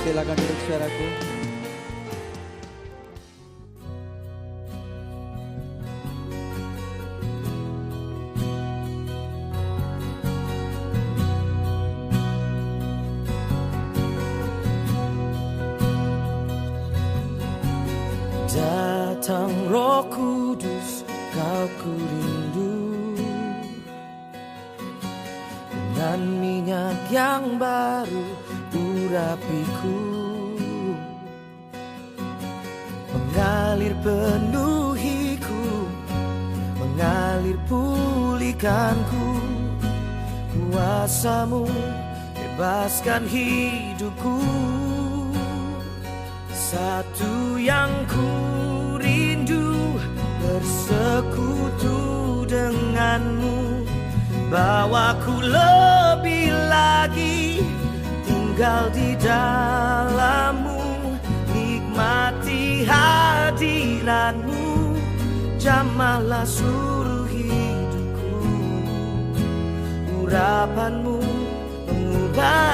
Silakan duduk saudaraku. Datang Roh Kudus, kau ku rindu, dengan minyak yang baru urapiku, mengalir penuhiku, mengalir pulihkanku, kuasa-Mu bebaskan hidupku. Satu yang ku rindu, bersekutu denganmu, bawaku lebih lagi tinggal di dalammu, nikmati hadiratmu, jamahlah seluruh hidupku, urapanmu mengubah